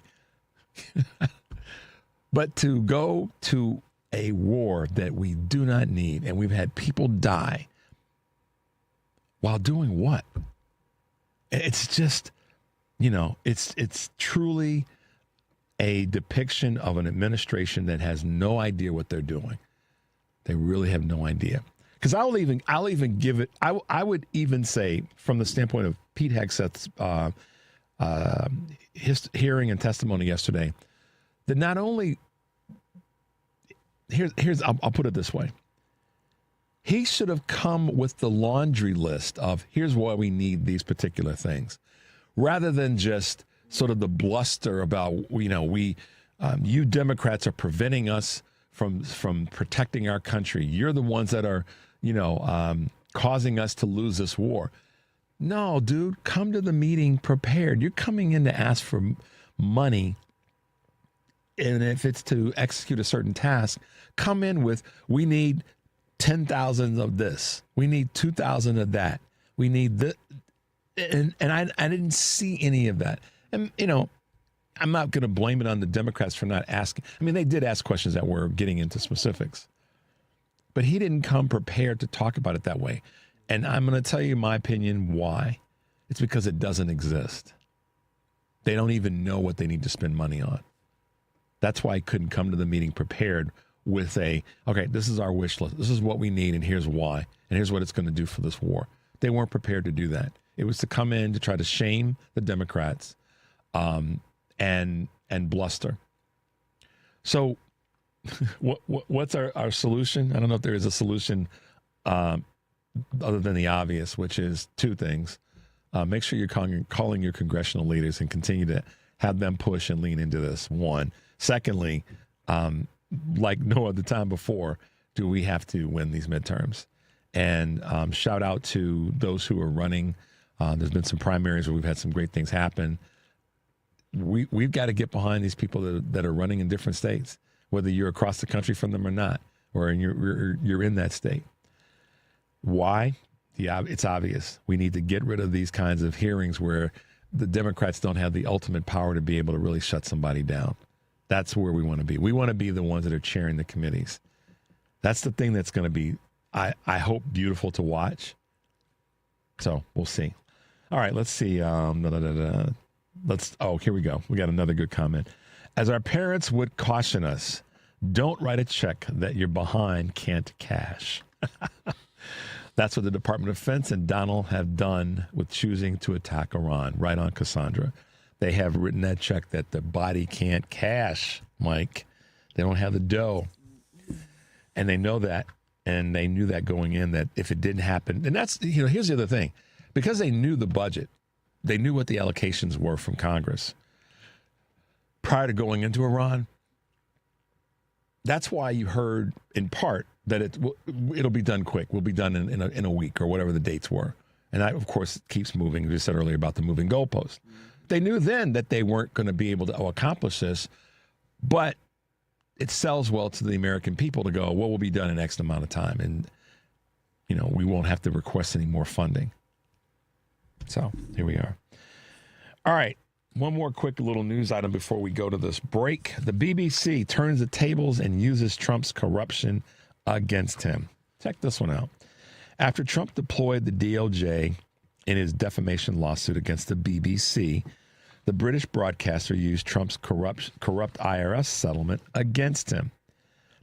Speaker 5: But to go to a war that we do not need, and we've had people die while doing what? It's just, it's truly a depiction of an administration that has no idea what they're doing. They really have no idea. Because I'll even give it, I would even say, from the standpoint of Pete Hegseth's his hearing and testimony yesterday, that not only, I'll put it this way. He should have come with the laundry list of here's why we need these particular things, rather than just sort of the bluster about, you Democrats are preventing us from protecting our country. You're the ones that are, causing us to lose this war. No, dude, come to the meeting prepared. You're coming in to ask for money. And if it's to execute a certain task, come in with, we need 10,000 of this. We need 2,000 of that. We need this. And I didn't see any of that. And, I'm not going to blame it on the Democrats for not asking. I mean, they did ask questions that were getting into specifics. But he didn't come prepared to talk about it that way. And I'm going to tell you my opinion why. It's because it doesn't exist. They don't even know what they need to spend money on. That's why he couldn't come to the meeting prepared with okay, this is our wish list. This is what we need, and here's why. And here's what it's going to do for this war. They weren't prepared to do that. It was to come in to try to shame the Democrats and bluster. So what's our solution? I don't know if there is a solution other than the obvious, which is two things. Make sure you're calling your congressional leaders and continue to have them push and lean into this, one. Secondly, like no other time before, do we have to win these midterms? And shout out to those who are running. There's been some primaries where we've had some great things happen. We've got to get behind these people that are running in different states, whether you're across the country from them or not, or you're in that state. Why? Yeah, it's obvious. We need to get rid of these kinds of hearings where the Democrats don't have the ultimate power to be able to really shut somebody down. That's where we want to be. We want to be the ones that are chairing the committees. That's the thing that's going to be, I hope, beautiful to watch. So we'll see. All right, let's see. Here we go. We got another good comment. As our parents would caution us, don't write a check that you're behind can't cash. That's what the Department of Defense and Donald have done with choosing to attack Iran. Right on, Cassandra. They have written that check that the body can't cash, Mike. They don't have the dough. And they know that. And they knew that going in, that if it didn't happen. And that's, here's the other thing. Because they knew the budget, they knew what the allocations were from Congress prior to going into Iran. That's why you heard, in part, that it'll be done quick. We'll be done in a week or whatever the dates were. And that, of course, keeps moving. We said earlier about the moving goalpost. They knew then that they weren't going to be able to accomplish this, but it sells well to the American people to go, well, we'll be done in X amount of time. And, we won't have to request any more funding. So here we are. All right. One more quick little news item before we go to this break. The BBC turns the tables and uses Trump's corruption against him. Check this one out. After Trump deployed the DOJ in his defamation lawsuit against the BBC, the British broadcaster used Trump's corrupt IRS settlement against him.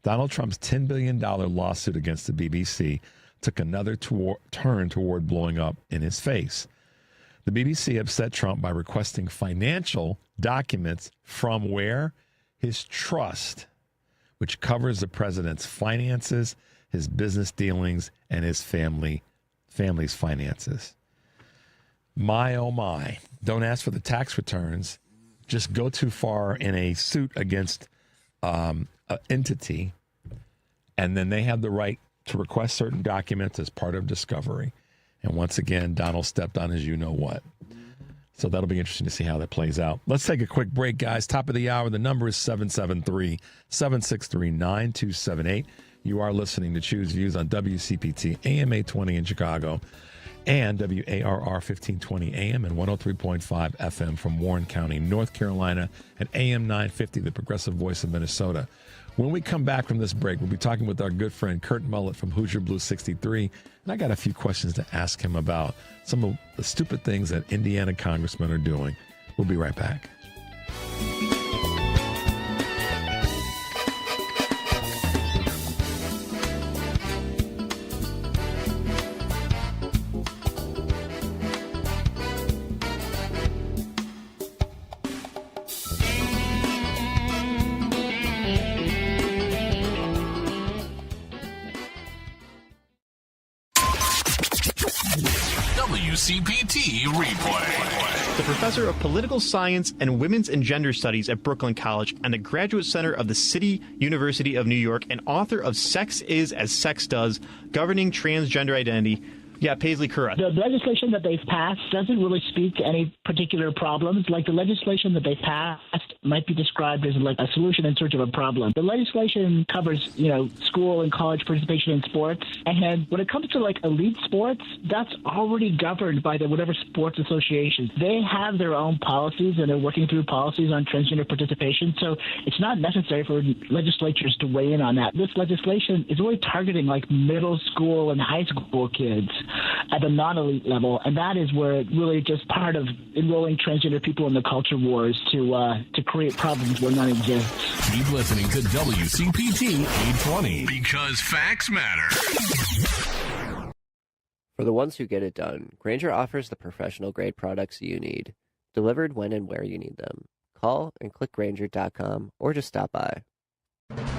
Speaker 5: Donald Trump's $10 billion lawsuit against the BBC took another turn toward blowing up in his face. The BBC upset Trump by requesting financial documents from where? His trust, which covers the president's finances, his business dealings, and his family's finances. My, oh my. Don't ask for the tax returns. Just go too far in a suit against an entity, and then they have the right to request certain documents as part of discovery. And once again, Donald stepped on his you-know-what. So that'll be interesting to see how that plays out. Let's take a quick break, guys. Top of the hour. The number is 773-763-9278. You are listening to Choose Views on WCPT, AM 820 in Chicago, and WARR 1520 AM and 103.5 FM from Warren County, North Carolina, at AM 950, the progressive voice of Minnesota. When we come back from this break, we'll be talking with our good friend Kurt Mullett from Hoosier Blue 63, and I got a few questions to ask him about some of the stupid things that Indiana congressmen are doing. We'll be right back.
Speaker 1: WCPT Replay. The professor of political science and women's and gender studies at Brooklyn College and the graduate center of the City University of New York and author of Sex Is as Sex Does, Governing Transgender Identity, Yeah, Paisley Curra.
Speaker 3: The legislation that they've passed doesn't really speak to any particular problems. Like the legislation that they've passed might be described as like a solution in search of a problem. The legislation covers, school and college participation in sports. And when it comes to like elite sports, that's already governed by the whatever sports associations. They have their own policies and they're working through policies on transgender participation. So it's not necessary for legislatures to weigh in on that. This legislation is really targeting like middle school and high school kids at the non-elite level, and that is where it really just part of enrolling transgender people in the culture wars to create problems where none exist.
Speaker 4: Keep listening to WCPT 820 because facts matter.
Speaker 6: For the ones who get it done, Grainger offers the professional-grade products you need, delivered when and where you need them. Call and click Grainger.com or just stop by.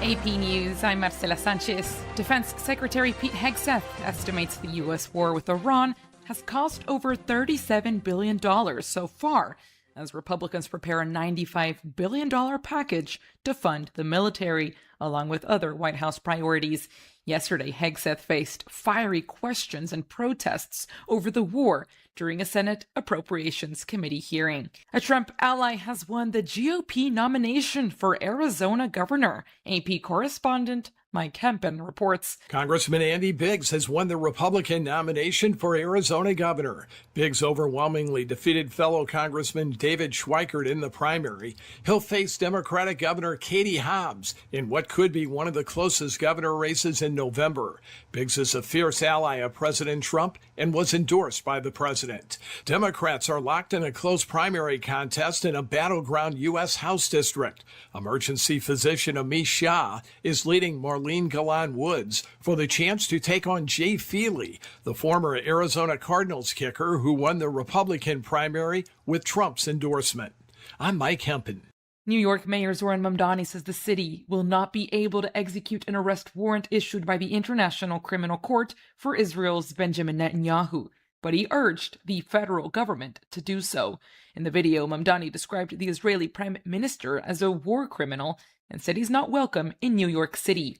Speaker 24: AP News, I'm Marcela Sanchez. Defense Secretary Pete Hegseth estimates the U.S. war with Iran has cost over $37 billion so far, as Republicans prepare a $95 billion package to fund the military, along with other White House priorities. Yesterday, Hegseth faced fiery questions and protests over the war during a Senate Appropriations Committee hearing. A Trump ally has won the GOP nomination for Arizona governor. AP correspondent Mike Hempen reports.
Speaker 25: Congressman Andy Biggs has won the Republican nomination for Arizona governor. Biggs overwhelmingly defeated fellow Congressman David Schweikert in the primary. He'll face Democratic Governor Katie Hobbs in what could be one of the closest governor races in November. Biggs is a fierce ally of President Trump and was endorsed by the president. Democrats are locked in a close primary contest in a battleground U.S. House district. Emergency physician Amish Shah is leading Marlene Galan Woods for the chance to take on Jay Feely, the former Arizona Cardinals kicker who won the Republican primary with Trump's endorsement. I'm Mike Hempen.
Speaker 24: New York Mayor Zoran Mamdani says the city will not be able to execute an arrest warrant issued by the International Criminal Court for Israel's Benjamin Netanyahu, but he urged the federal government to do so. In the video, Mamdani described the Israeli prime minister as a war criminal and said he's not welcome in New York City.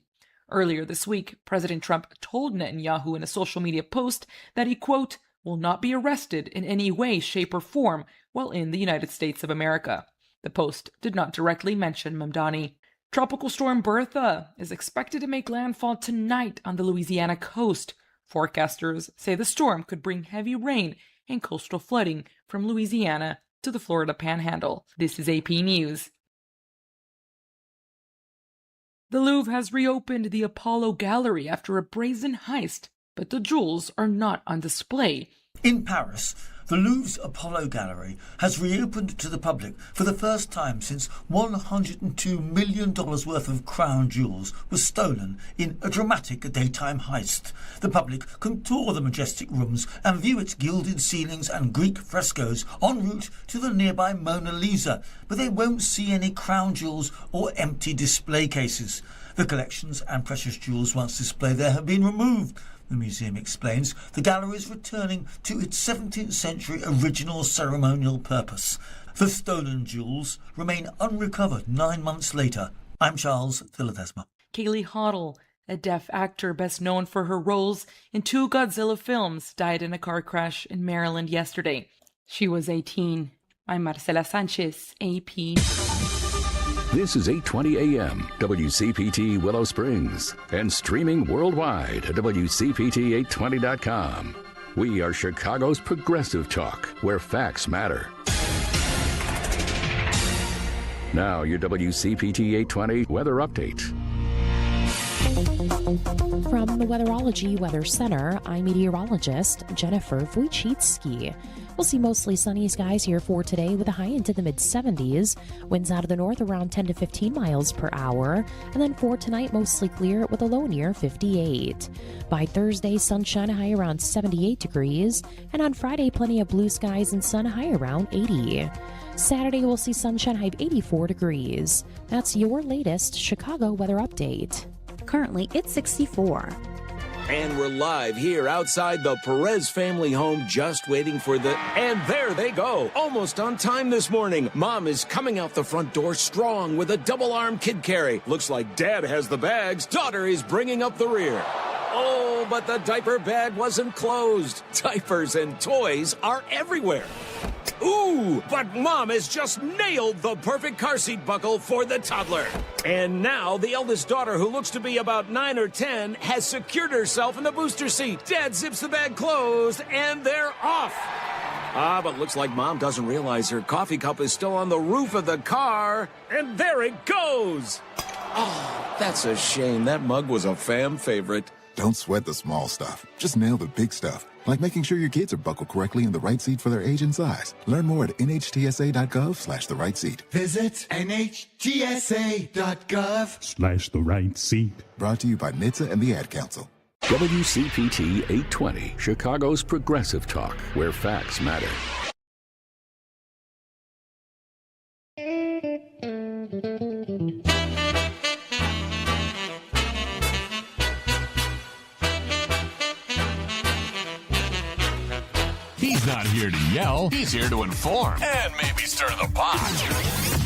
Speaker 24: Earlier this week, President Trump told Netanyahu in a social media post that he, quote, will not be arrested in any way, shape, or form while in the United States of America. The post did not directly mention Mamdani. Tropical storm Bertha is expected to make landfall tonight on the Louisiana coast. Forecasters say the storm could bring heavy rain and coastal flooding from Louisiana to the Florida Panhandle. This is AP News. The Louvre has reopened the Apollo Gallery after a brazen heist, but the jewels are not on display.
Speaker 26: In Paris, the Louvre's Apollo Gallery has reopened to the public for the first time since $102 million worth of crown jewels was stolen in a dramatic daytime heist. The public can tour the majestic rooms and view its gilded ceilings and Greek frescoes en route to the nearby Mona Lisa, but they won't see any crown jewels or empty display cases. The collections and precious jewels once displayed there have been removed. The museum explains the gallery is returning to its 17th century original ceremonial purpose. The stolen jewels remain unrecovered 9 months later. I'm Charles Philadesma.
Speaker 24: Kaylee Hoddle, a deaf actor best known for her roles in 2 Godzilla films, died in a car crash in Maryland yesterday. She was 18. I'm Marcela Sanchez, AP.
Speaker 2: This is 820 AM, WCPT Willow Springs, and streaming worldwide at WCPT820.com. We are Chicago's progressive talk, where facts matter. Now, your WCPT 820 weather update.
Speaker 18: From the Weatherology Weather Center, I'm meteorologist Jennifer Wojcicki. We'll see mostly sunny skies here for today with a high into the mid-70s. Winds out of the north around 10 to 15 miles per hour. And then for tonight, mostly clear with a low near 58. By Thursday, sunshine high around 78 degrees. And on Friday, plenty of blue skies and sun high around 80. Saturday, we'll see sunshine high 84 degrees. That's your latest Chicago weather update.
Speaker 27: Currently, it's 64.
Speaker 28: And we're live here outside the Perez family home, just waiting for the... And there they go, almost on time this morning. Mom is coming out the front door strong with a double-arm kid carry. Looks like Dad has the bags. Daughter is bringing up the rear. Oh, but the diaper bag wasn't closed. Diapers and toys are everywhere. Ooh, but Mom has just nailed the perfect car seat buckle for the toddler. And now the eldest daughter, who looks to be about 9 or 10, has secured herself in the booster seat. Dad zips the bag closed, and they're off. But looks like Mom doesn't realize her coffee cup is still on the roof of the car. And there it goes. Oh, that's a shame. That mug was a fam favorite.
Speaker 22: Don't sweat the small stuff. Just nail the big stuff, like making sure your kids are buckled correctly in the right seat for their age and size. Learn more at nhtsa.gov/the right seat.
Speaker 7: Visit nhtsa.gov/the right seat.
Speaker 22: Brought to you by NHTSA and the Ad Council.
Speaker 2: WCPT 820, Chicago's Progressive Talk, where facts matter.
Speaker 4: He's not here to yell. He's here to inform and maybe stir the pot.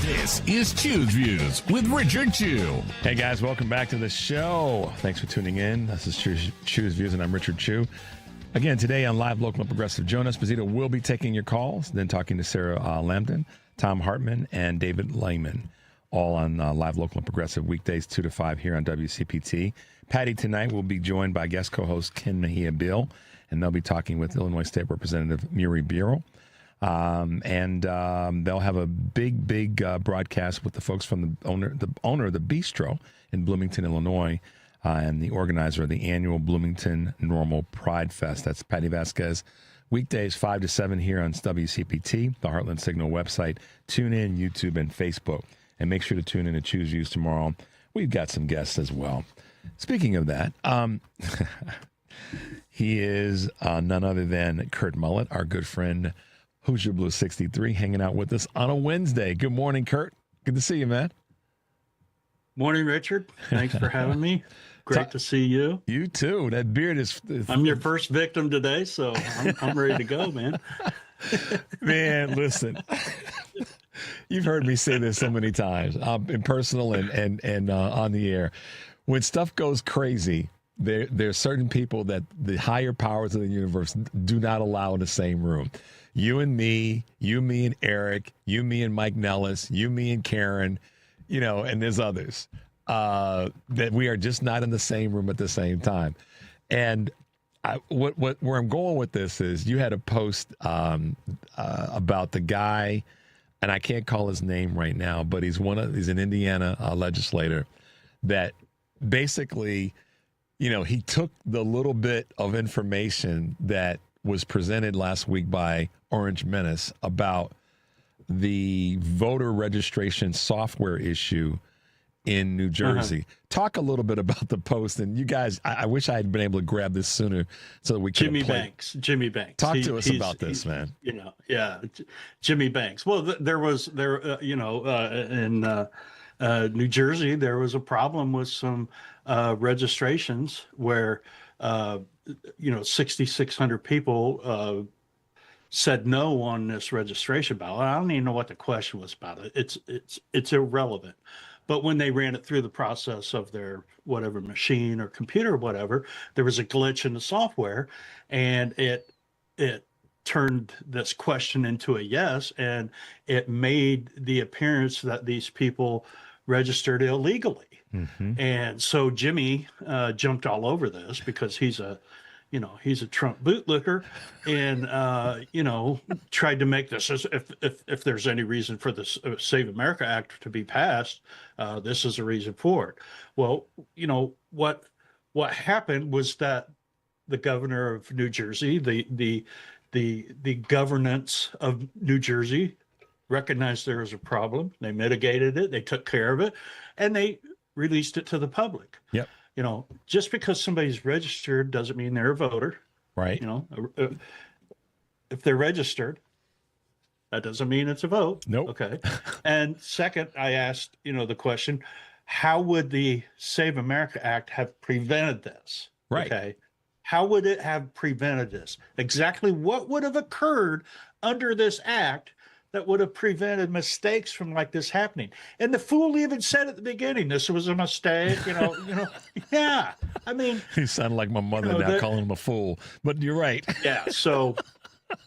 Speaker 4: This is Chew's Views with Richard Chew.
Speaker 5: Hey guys, welcome back to the show. Thanks for tuning in. This is Chew's Views, and I'm Richard Chew. Again, today on Live Local and Progressive, Joan Esposito will be taking your calls, then talking to Sarah Lambton, Tom Hartman, and David Lehman, all on Live Local and Progressive weekdays 2 to 5 here on WCPT. Patty tonight will be joined by guest co-host Ken Mejia Bill, and they'll be talking with Illinois State Representative Murray Bureau. They'll have a big broadcast with the folks from the owner of the Bistro in Bloomington, Illinois, and the organizer of the annual Bloomington Normal Pride Fest. That's Patty Vasquez. Weekdays 5 to 7 here on WCPT, the Heartland Signal website. Tune in, YouTube, and Facebook. And make sure to tune in to Choose Views tomorrow. We've got some guests as well. Speaking of that, he is none other than Kurt Mullett, our good friend, Hoosier Blue 63, hanging out with us on a Wednesday. Good morning, Kurt. Good to see you, man.
Speaker 8: Morning, Richard. Thanks for having me. Great to see you.
Speaker 5: You too. That beard is...
Speaker 8: I'm your first victim today, so I'm ready to go, man.
Speaker 5: Man, listen. You've heard me say this so many times, in personal and on the air. When stuff goes crazy, there are certain people that the higher powers of the universe do not allow in the same room. You and me, me and Eric, me and Mike Nellis, me and Karen, and there's others that we are just not in the same room at the same time. And where I'm going with this is you had a post about the guy, and I can't call his name right now, but he's an Indiana legislator that basically, he took the little bit of information that was presented last week by Orange Menace about the voter registration software issue in New Jersey. Talk a little bit about the post. And you guys, I wish I had been able to grab this sooner so that we could
Speaker 8: Jimmy Banks.
Speaker 5: Talk to us about this, man.
Speaker 8: Jimmy Banks. Well, in New Jersey, there was a problem with some registrations where 6,600 people said no on this registration ballot. I don't even know what the question was about it. It's irrelevant. But when they ran it through the process of their whatever machine or computer or whatever, there was a glitch in the software, and it turned this question into a yes, and it made the appearance that these people registered illegally. Mm-hmm. And so Jimmy jumped all over this because he's a Trump bootlicker, and tried to make this as if there's any reason for this Save America Act to be passed, this is a reason for it. Well, what happened was that the governor of New Jersey, the governance of New Jersey, recognized there was a problem. They mitigated it. They took care of it, and they released it to the public.
Speaker 5: Yep.
Speaker 8: Just because somebody's registered doesn't mean they're a voter.
Speaker 5: Right.
Speaker 8: If they're registered, that doesn't mean it's a vote.
Speaker 5: Nope.
Speaker 8: Okay. And second, I asked, the question, how would the Save America Act have prevented this?
Speaker 5: Right.
Speaker 8: Okay. How would it have prevented this? Exactly what would have occurred under this act that would have prevented mistakes from like this happening. And the fool even said at the beginning, this was a mistake, yeah. I mean,
Speaker 5: he sounded like my mother now, calling him a fool, but you're right.
Speaker 8: Yeah. So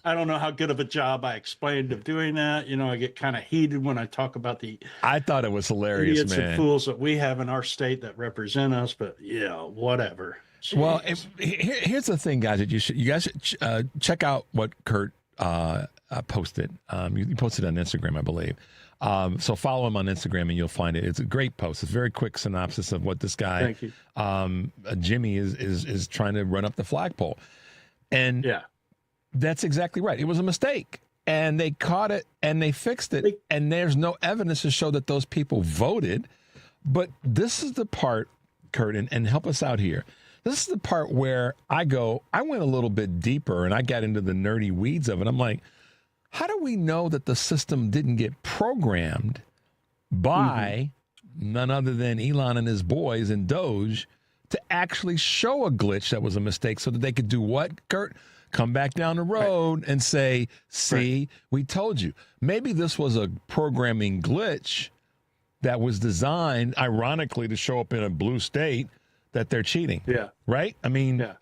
Speaker 8: I don't know how good of a job I explained of doing that. I get kind of heated when I talk about
Speaker 5: I thought it was hilarious,
Speaker 8: idiots
Speaker 5: man.
Speaker 8: and fools that we have in our state that represent us, but whatever. Jeez.
Speaker 5: Well, here's the thing, guys. You guys should check out what Kurt posted. You posted on Instagram, I believe. So follow him on Instagram and you'll find it. It's a great post. It's a very quick synopsis of what this guy,
Speaker 8: Thank you.
Speaker 5: Jimmy, is trying to run up the flagpole. And that's exactly right. It was a mistake. And they caught it and they fixed it. And there's no evidence to show that those people voted. But this is the part, Kurt, and help us out here. This is the part where I went a little bit deeper and I got into the nerdy weeds of it. I'm like, how do we know that the system didn't get programmed by none other than Elon and his boys and Doge to actually show a glitch that was a mistake so that they could do what, Kurt? Come back down the road and say, see, we told you. Maybe this was a programming glitch that was designed, ironically, to show up in a blue state that they're cheating. Yeah. Right? I mean...
Speaker 8: Yeah.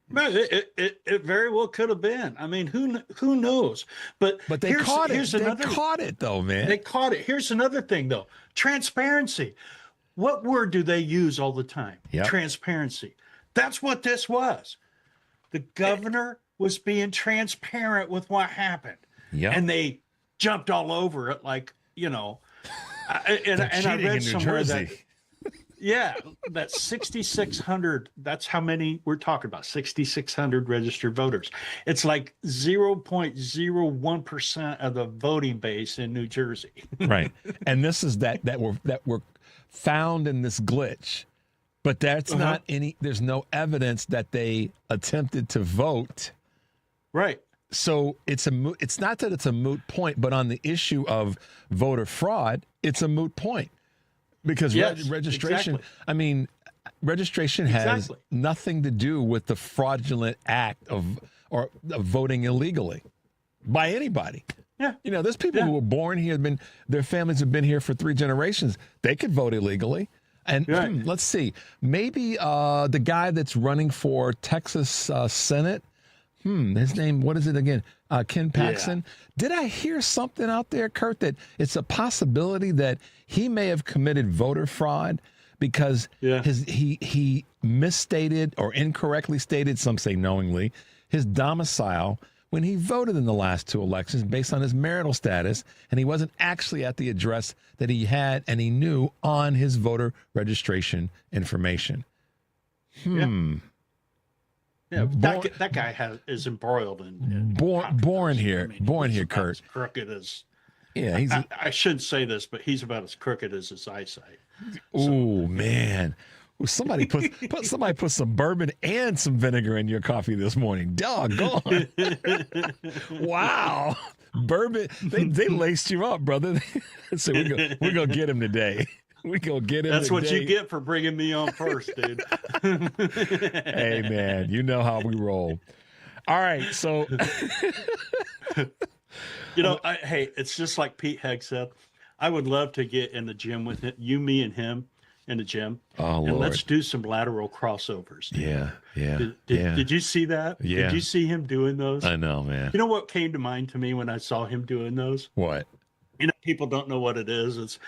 Speaker 8: It very well could have been. I mean, who knows? But
Speaker 5: they caught it. They caught it, though, man.
Speaker 8: They caught it. Here's another thing, though. Transparency. What word do they use all the time?
Speaker 5: Yep.
Speaker 8: Transparency. That's what this was. The governor was being transparent with what happened.
Speaker 5: Yep.
Speaker 8: And they jumped all over it like, and I read somewhere that... Yeah, that's 6,600. That's how many we're talking about, 6,600 registered voters. It's like 0.01% of the voting base in New Jersey.
Speaker 5: Right. And this is that were found in this glitch. But that's not there's no evidence that they attempted to vote.
Speaker 8: Right.
Speaker 5: So it's not that it's a moot point, but on the issue of voter fraud, it's a moot point. Because registration,
Speaker 8: exactly.
Speaker 5: I mean, registration has nothing to do with the fraudulent act of voting illegally by anybody.
Speaker 8: Yeah.
Speaker 5: There's people who were born here, their families have been here for 3 generations. They could vote illegally. And let's see, maybe the guy that's running for Texas Senate, his name, what is it again? Ken Paxton. Yeah. Did I hear something out there, Kurt, that it's a possibility that he may have committed voter fraud because he misstated or incorrectly stated, some say knowingly, his domicile when he voted in the last 2 elections based on his marital status, and he wasn't actually at the address that he had and he knew on his voter registration information.
Speaker 8: Yeah, that guy is embroiled in
Speaker 5: born here, Kurt.
Speaker 8: As crooked as I shouldn't say this, but he's about as crooked as his eyesight.
Speaker 5: Oh man, somebody put some bourbon and some vinegar in your coffee this morning. Doggone! Wow, bourbon. They laced you up, brother. So we're gonna get him today. We go get him.
Speaker 8: That's what you get for bringing me on first, dude.
Speaker 5: Hey, man, you know how we roll. All right, so
Speaker 8: hey, it's just like Pete Hegg said. I would love to get in the gym with it, you, me, and him in the gym.
Speaker 5: Oh,
Speaker 8: and
Speaker 5: Lord.
Speaker 8: Let's do some lateral crossovers.
Speaker 5: Dude. Yeah.
Speaker 8: Did you see that?
Speaker 5: Yeah.
Speaker 8: Did you see him doing those?
Speaker 5: I know, man.
Speaker 8: You know what came to mind to me when I saw him doing those?
Speaker 5: What?
Speaker 8: People don't know what it is. It's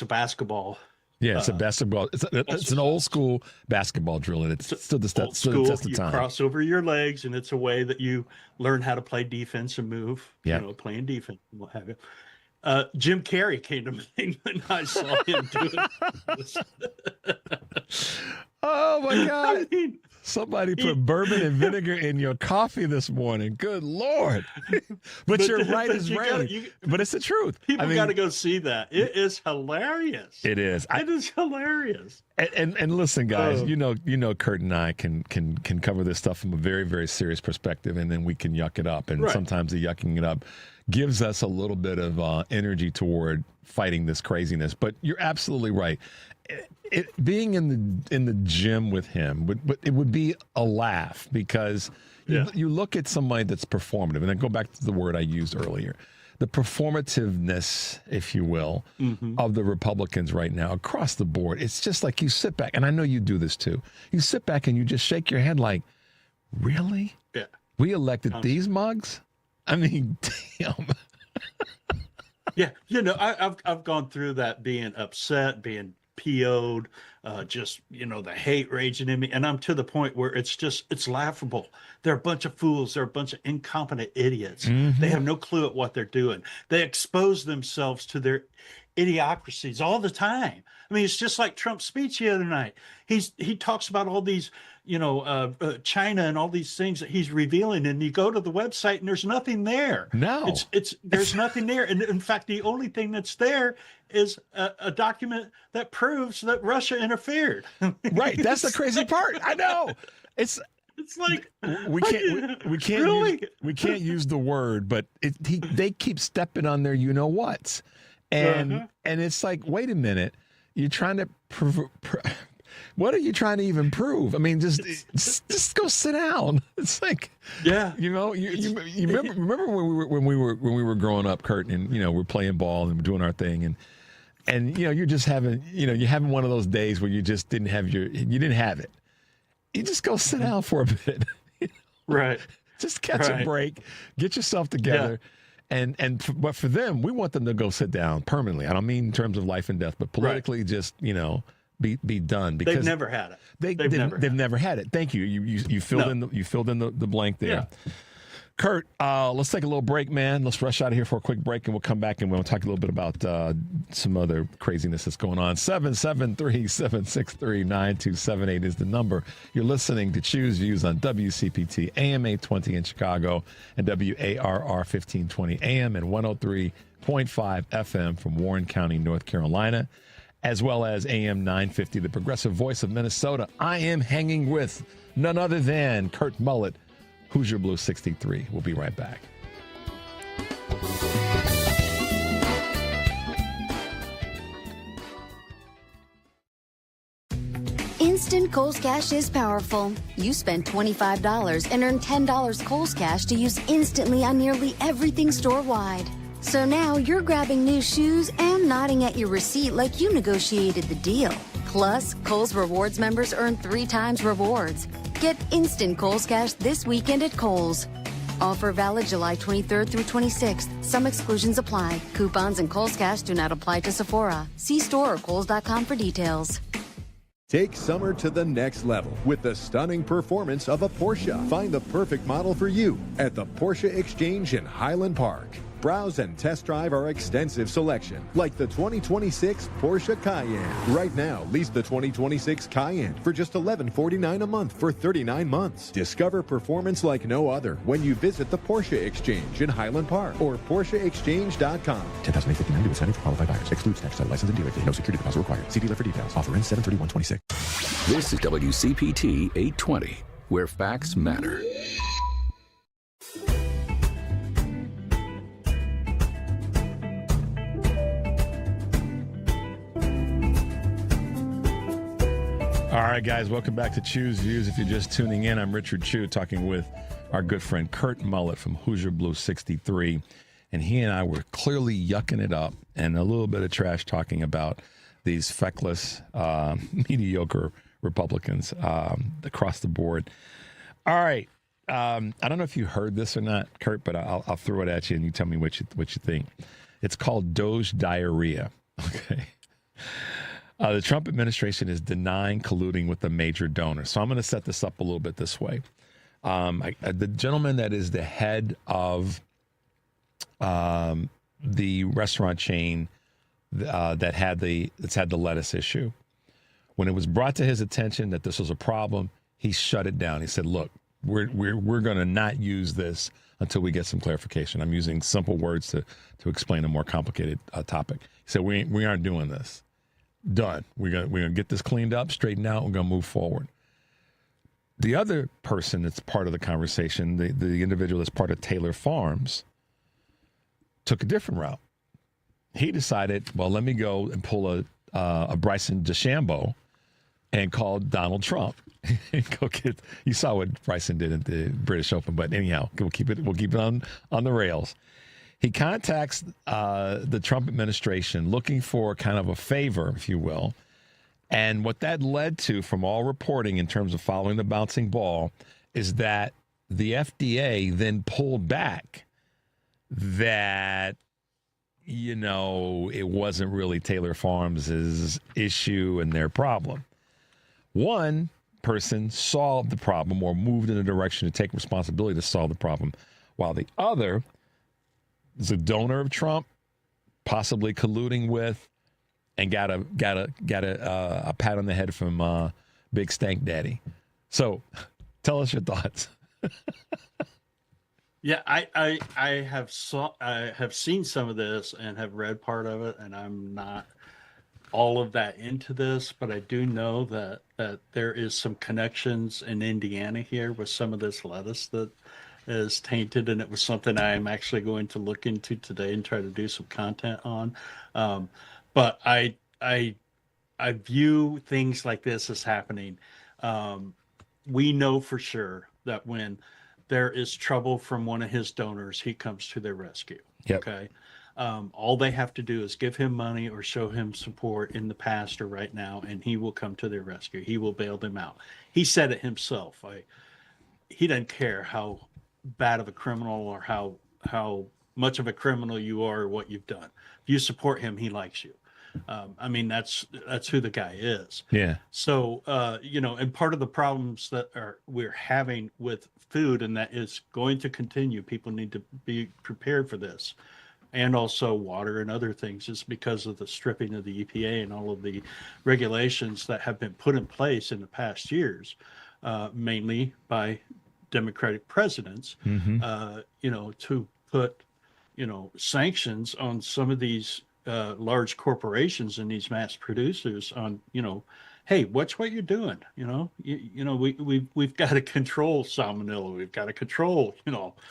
Speaker 8: a basketball.
Speaker 5: Yeah, it's a basketball. It's an old school basketball drill, and it's still the test of time.
Speaker 8: You cross over your legs, and it's a way that you learn how to play defense and move.
Speaker 5: Yeah,
Speaker 8: playing defense and what have you. Jim Carrey came to mind when I saw him do it.
Speaker 5: Oh my God! Somebody put bourbon and vinegar in your coffee this morning. Good Lord. But you're right as rain. But it's the truth.
Speaker 8: People got to go see that. It is hilarious.
Speaker 5: It is.
Speaker 8: It is hilarious.
Speaker 5: And listen, guys, you know, Kurt and I can cover this stuff from a very, very serious perspective, and then we can yuck it up. And sometimes the yucking it up gives us a little bit of energy toward fighting this craziness. But you're absolutely right. Being in the gym with him would be a laugh because you look at somebody that's performative, and I go back to the word I used earlier. the performativeness, if you will, of the Republicans right now across the board. It's just like you sit back, and I know you do this too. You sit back and you just shake your head like, really?
Speaker 8: Yeah.
Speaker 5: We elected these mugs? I mean, damn.
Speaker 8: Yeah, I've gone through that, being upset, being PO'd, just, the hate raging in me. And I'm to the point where it's laughable. They're a bunch of fools. They're a bunch of incompetent idiots. They have no clue at what they're doing. They expose themselves to their idiocracies all the time. I mean, it's just like Trump's speech the other night. He talks about all these, China and all these things that he's revealing, and you go to the website and there's nothing there.
Speaker 5: No,
Speaker 8: there's nothing there. And in fact, the only thing that's there is a document that proves that Russia interfered. Right.
Speaker 5: That's the crazy part. I know. It's
Speaker 8: like
Speaker 5: we can't
Speaker 8: really?
Speaker 5: we can't use the word, but they keep stepping on their whats, and it's like, wait a minute, you're trying to what are you trying to even prove? I mean, just go sit down. It's like,
Speaker 8: yeah,
Speaker 5: you remember when we were growing up, Kurt, and we're playing ball and we're doing our thing, and you're just having you're having one of those days where you just didn't have it. You just go sit down for a bit.
Speaker 8: Right.
Speaker 5: Just catch a break, get yourself together. Yeah. But for them, we want them to go sit down permanently. I don't mean in terms of life and death, but politically, just, be done, because
Speaker 8: they've never had it.
Speaker 5: They've never had it. Thank you. You filled in the blank there. Yeah. Kurt, let's take a little break, man. Let's rush out of here for a quick break, and we'll come back and we'll talk a little bit about some other craziness that's going on. 773-763-9278 is the number. You're listening to Choose Views on WCPT, AM 820 in Chicago, and WARR 1520 AM and 103.5 FM from Warren County, North Carolina, as well as AM 950, the progressive voice of Minnesota. I am hanging with none other than Kurt Mullett, Hoosier Blue 63. We'll be right back.
Speaker 9: Instant Kohl's Cash is powerful. You spend $25 and earn $10 Kohl's Cash to use instantly on nearly everything store-wide. So now you're grabbing new shoes and nodding at your receipt like you negotiated the deal. Plus, Kohl's Rewards members earn 3 times rewards. Get instant Kohl's Cash this weekend at Kohl's. Offer valid July 23rd through 26th. Some exclusions apply. Coupons and Kohl's Cash do not apply to Sephora. See store or Kohls.com for details.
Speaker 10: Take summer to the next level with the stunning performance of a Porsche. Find the perfect model for you at the Porsche Exchange in Highland Park. Browse and test drive our extensive selection, like the 2026 Porsche Cayenne. Right now, lease the 2026 Cayenne for just $1149 a month for 39 months. Discover performance like no other when you visit the Porsche Exchange in Highland Park or PorscheExchange.com.
Speaker 21: $10,859 due incentive for qualified buyers. Excludes tax, title, license, and dealer fee. No security deposit required. See dealer for details. Offer ends 7/31/26.
Speaker 2: This is WCPT 820, where facts matter.
Speaker 5: All right, guys, welcome back to Choose Views. If you're just tuning in, I'm Richard Chu, talking with our good friend Kurt Mullett from Hoosier Blue 63. And he and I were clearly yucking it up and a little bit of trash talking about these feckless, mediocre Republicans across the board. All right. I don't know if you heard this or not, Kurt, but I'll throw it at you and you tell me what you think. It's called Doge diarrhea. Okay. The Trump administration is denying colluding with a major donor. So I'm going to set this up a little bit this way. The gentleman that is the head of the restaurant chain that's had the lettuce issue, when it was brought to his attention that this was a problem, he shut it down. He said, "Look, we're going to not use this until we get some clarification." I'm using simple words to explain a more complicated topic. He said, "We aren't doing this. Done. We're gonna get this cleaned up, straightened out. We're gonna move forward." The other person that's part of the conversation, the individual that's part of Taylor Farms, took a different route. He decided, well, let me go and pull a Bryson DeChambeau and call Donald Trump. You saw what Bryson did at the British Open, but anyhow, we'll keep it on the rails. He contacts the Trump administration looking for kind of a favor, if you will. And what that led to, from all reporting in terms of following the bouncing ball, is that the FDA then pulled back that, it wasn't really Taylor Farms' issue and their problem. One person solved the problem or moved in a direction to take responsibility to solve the problem, while the other is a donor of Trump, possibly colluding with, and got a pat on the head from Big Stank Daddy. So, tell us your thoughts.
Speaker 8: Yeah, I have seen some of this and have read part of it, and I'm not all of that into this, but I do know that there is some connections in Indiana here with some of this lettuce that is tainted, and it was something I'm actually going to look into today and try to do some content on. But I view things like this as happening. We know for sure that when there is trouble from one of his donors, he comes to their rescue.
Speaker 5: Yep.
Speaker 8: Okay. All they have to do is give him money or show him support in the past or right now, and he will come to their rescue. He will bail them out. He said it himself. He doesn't care how bad of a criminal or how much of a criminal you are or what you've done. If you support him, he likes you. That's who the guy is.
Speaker 5: Yeah.
Speaker 8: So, and part of the problems that we're having with food, and that is going to continue, people need to be prepared for this, and also water and other things, is because of the stripping of the EPA and all of the regulations that have been put in place in the past years, mainly by Democratic presidents, to put, sanctions on some of these large corporations and these mass producers on, hey, watch what you're doing. We've got to control salmonella. We've got to control,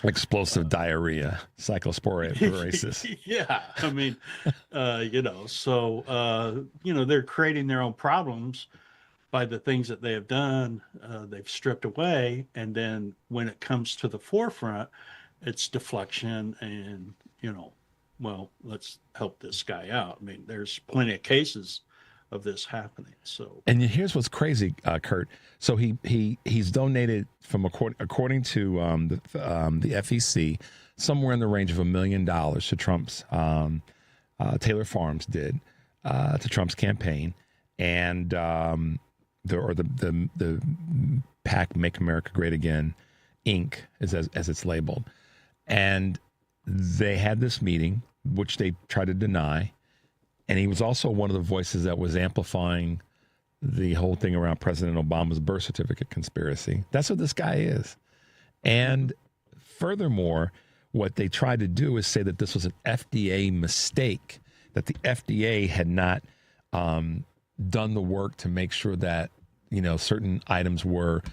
Speaker 5: explosive diarrhea, cyclosporiasis.
Speaker 8: Yeah, they're creating their own problems by the things that they have done. They've stripped away, and then when it comes to the forefront, it's deflection and well, let's help this guy out. There's plenty of cases of this happening. So,
Speaker 5: and here's what's crazy, Kurt. So he's donated from according to the FEC, somewhere in the range of $1 million to Trump's Taylor Farms did to Trump's campaign, and the PAC Make America Great Again Inc. as it's labeled, and they had this meeting, which they tried to deny. And he was also one of the voices that was amplifying the whole thing around President Obama's birth certificate conspiracy. That's what this guy is. And furthermore, what they tried to do is say that this was an FDA mistake, that the FDA had not done the work to make sure that, certain items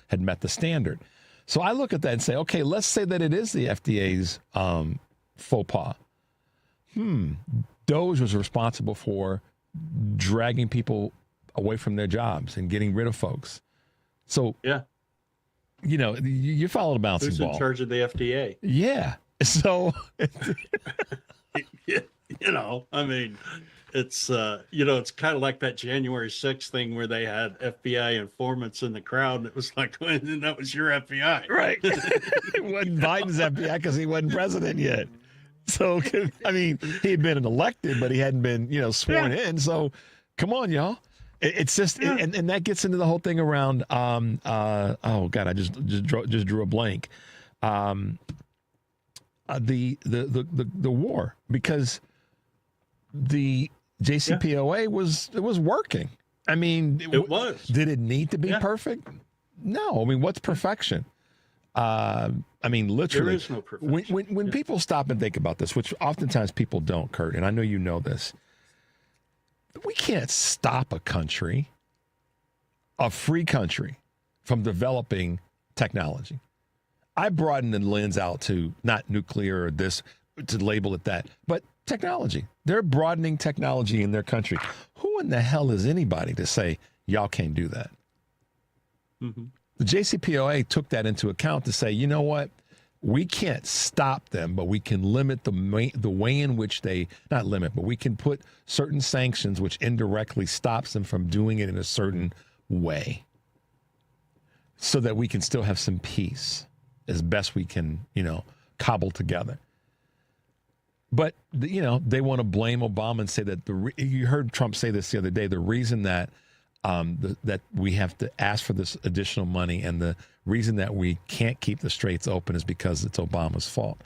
Speaker 5: had met the standard. So I look at that and say, okay, let's say that it is the FDA's faux pas. DOJ was responsible for dragging people away from their jobs and getting rid of folks. So,
Speaker 8: yeah,
Speaker 5: you follow the bouncing ball.
Speaker 8: Who's in charge of the FDA?
Speaker 5: Yeah. So,
Speaker 8: it's, it's kind of like that January 6th thing where they had FBI informants in the crowd. And it was like, and that was your FBI.
Speaker 5: Right. It wasn't Biden's FBI because he wasn't president yet. So, he had been elected, but he hadn't been, sworn in. So, come on, y'all. It's just, and that gets into the whole thing around, oh God, I just drew a blank. The war, because the JCPOA was working. It was. Did it need to be perfect? No. What's perfection? Literally,
Speaker 8: there is no perfection.
Speaker 5: When people stop and think about this, which oftentimes people don't, Kurt, and I know you know this, we can't stop a free country, from developing technology. I broaden the lens out to not nuclear or this, to label it that, but technology. They're broadening technology in their country. Who in the hell is anybody to say, y'all can't do that? Mm-hmm. The JCPOA took that into account to say, you know what? we can't stop them, but we can limit the way in which they, not limit, but we can put certain sanctions which indirectly stops them from doing it in a certain way so that we can still have some peace as best we can, cobble together. But, they want to blame Obama and say that you heard Trump say this the other day, the reason that that we have to ask for this additional money and the reason that we can't keep the straits open is because it's Obama's fault.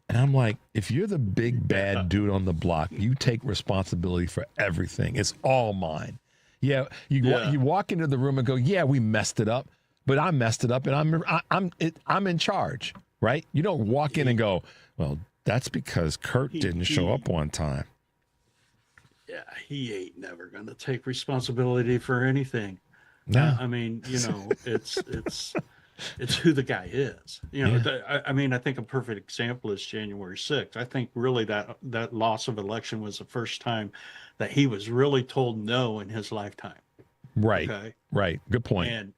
Speaker 5: And I'm like, if you're the big bad dude on the block, you take responsibility for everything. It's all mine. Yeah, you walk into the room and go, yeah, we messed it up, but I messed it up and I'm in charge, right? You don't walk in and go, well, that's because Kurt didn't show up on time.
Speaker 8: Yeah, he ain't never going to take responsibility for anything.
Speaker 5: No.
Speaker 8: I mean, it's who the guy is. I think a perfect example is January 6th. I think really that loss of election was the first time that he was really told no in his lifetime.
Speaker 5: Right.
Speaker 8: Okay?
Speaker 5: Right. Good point.
Speaker 8: And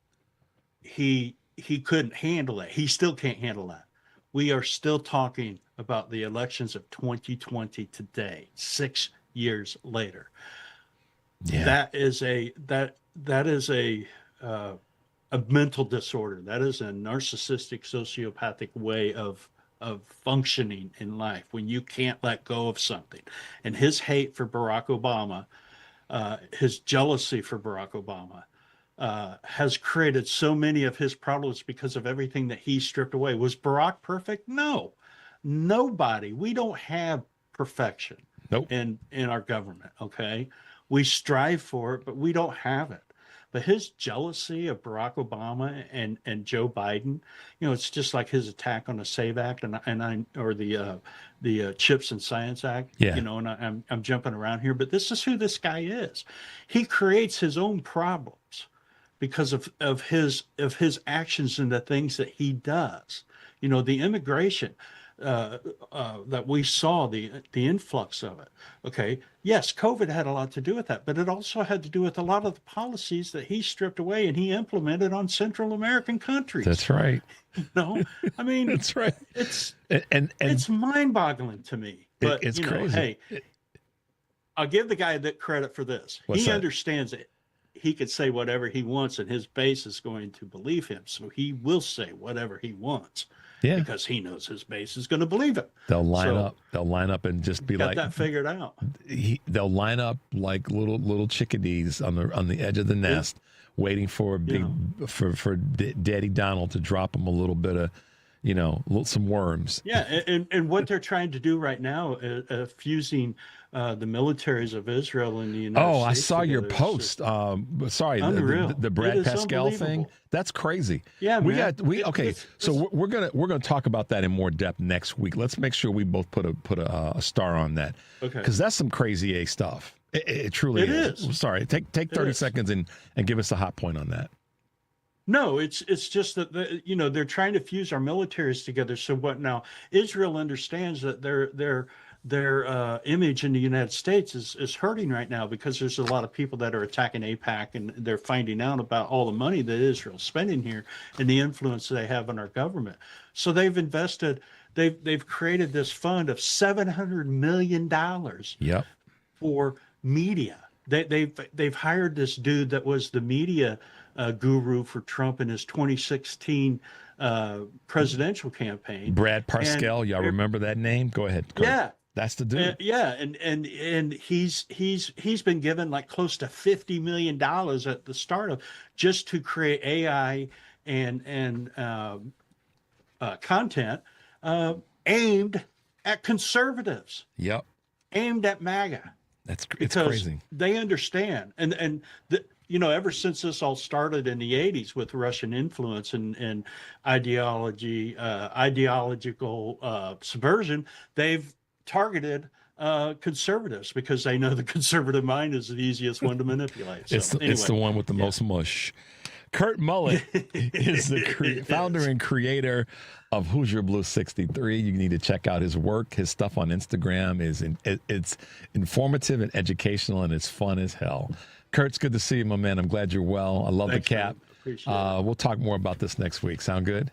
Speaker 8: he couldn't handle it. He still can't handle that. We are still talking about the elections of 2020 today, 6 years later.
Speaker 5: Yeah.
Speaker 8: That is a mental disorder. That is a narcissistic, sociopathic way of functioning in life when you can't let go of something. And his hate for Barack Obama, his jealousy for Barack Obama, has created so many of his problems because of everything that he stripped away. Was Barack perfect? No, nobody. We don't have perfection.
Speaker 5: Nope.
Speaker 8: In our government, okay? We strive for it, but we don't have it. But his jealousy of Barack Obama and Joe Biden, it's just like his attack on the SAVE Act or the Chips and Science Act.
Speaker 5: Yeah.
Speaker 8: And I'm jumping around here, but this is who this guy is. He creates his own problems because of his actions and the things that he does. The immigration. That we saw the influx of it. Okay. Yes, COVID had a lot to do with that, but it also had to do with a lot of the policies that he stripped away and he implemented on Central American countries.
Speaker 5: That's right.
Speaker 8: I mean,
Speaker 5: that's right.
Speaker 8: It's
Speaker 5: and
Speaker 8: mind-boggling to me. But
Speaker 5: it's crazy.
Speaker 8: Hey, I'll give the guy that credit for this. He understands it. He could say whatever he wants, and his base is going to believe him. So he will say whatever he wants.
Speaker 5: Yeah.
Speaker 8: Because he knows his base is going to believe it.
Speaker 5: They'll line up. They'll line up and just be
Speaker 8: got that figured out.
Speaker 5: They'll line up like little chickadees on the edge of the nest, waiting for a big for Daddy Donald to drop them a little bit of, some worms.
Speaker 8: Yeah, and what they're trying to do right now is fusing the militaries of Israel and the United States.
Speaker 5: Oh, I saw your post. Sorry, the Brad Pascal thing. That's crazy.
Speaker 8: Yeah, man.
Speaker 5: So we're gonna talk about that in more depth next week. Let's make sure we both put a star on that. Okay. Because that's some crazy A stuff. It truly is. Sorry, take 30 seconds and give us a hot point on that.
Speaker 8: No, it's just that they're trying to fuse our militaries together. So what now? Israel understands that their image in the United States is hurting right now because there's a lot of people that are attacking AIPAC and they're finding out about all the money that Israel's spending here and the influence they have on our government. So they've invested. They've created this fund of $700 million.
Speaker 5: Yep.
Speaker 8: For media. They've hired this dude that was the media guru for Trump in his 2016 presidential campaign.
Speaker 5: Brad Pascal, y'all remember that name? Go ahead.
Speaker 8: Yeah.
Speaker 5: That's the dude.
Speaker 8: And he's been given like close to $50 million at the start of just to create AI and content aimed at conservatives.
Speaker 5: Yep.
Speaker 8: Aimed at MAGA.
Speaker 5: It's crazy.
Speaker 8: They understand, and ever since this all started in the 80s with Russian influence and ideological subversion, they've targeted conservatives because they know the conservative mind is the easiest one to manipulate. So,
Speaker 5: it's the one with the most mush. Kurt Mullett is the founder and creator of Hoosier Blue 63. You need to check out his work. His stuff on Instagram it's informative and educational, and it's fun as hell. Kurt, it's good to see you, my man. I'm glad you're well. I love the cap.
Speaker 8: Appreciate it.
Speaker 5: We'll talk more about this next week. Sound good?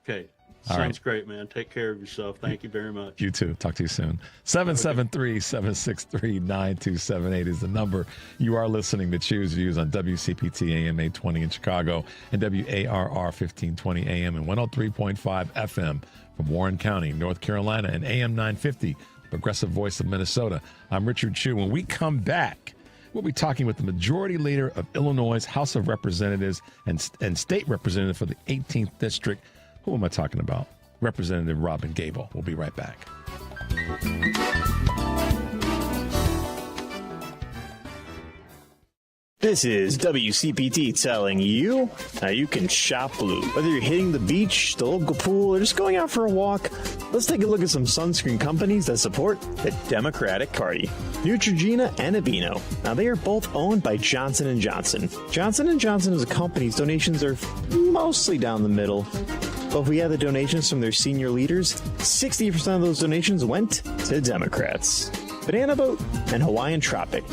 Speaker 8: Okay.
Speaker 5: All
Speaker 8: Sounds
Speaker 5: right.
Speaker 8: great, man. Take care of yourself. Thank you very much.
Speaker 5: You too. Talk to you soon. 773-763-9278 is the number. You are listening to Choose Views on WCPT AM 820 in Chicago and WARR 1520 AM and 103.5 FM from Warren County, North Carolina, and AM 950, Progressive Voice of Minnesota. I'm Richard Chu. When we come back, we'll be talking with the majority leader of Illinois' House of Representatives and state representative for the 18th District. Who am I talking about? Representative Robyn Gabel. We'll be right back.
Speaker 1: This is WCPT telling you how you can shop blue. Whether you're hitting the beach, the local pool, or just going out for a walk, let's take a look at some sunscreen companies that support the Democratic Party. Neutrogena and Aveeno. Now, they are both owned by Johnson & Johnson. Johnson & Johnson as a company's donations are mostly down the middle. But if we add the donations from their senior leaders, 60% of those donations went to Democrats. Banana Boat and Hawaiian Tropic.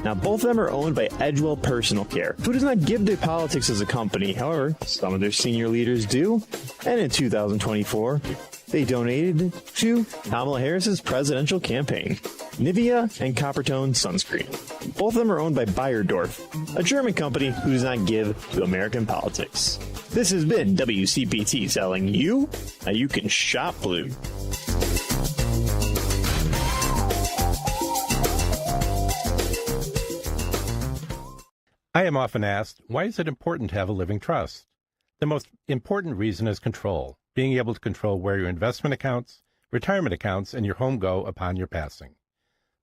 Speaker 1: Now, both of them are owned by Edgewell Personal Care, who does not give to politics as a company. However, some of their senior leaders do. And in 2024, they donated to Kamala Harris's presidential campaign. Nivea and Coppertone Sunscreen. Both of them are owned by Bayerdorf, a German company who does not give to American politics. This has been WCPT telling you how you can shop blue.
Speaker 11: I am often asked, why is it important to have a living trust? The most important reason is control, being able to control where your investment accounts, retirement accounts, and your home go upon your passing.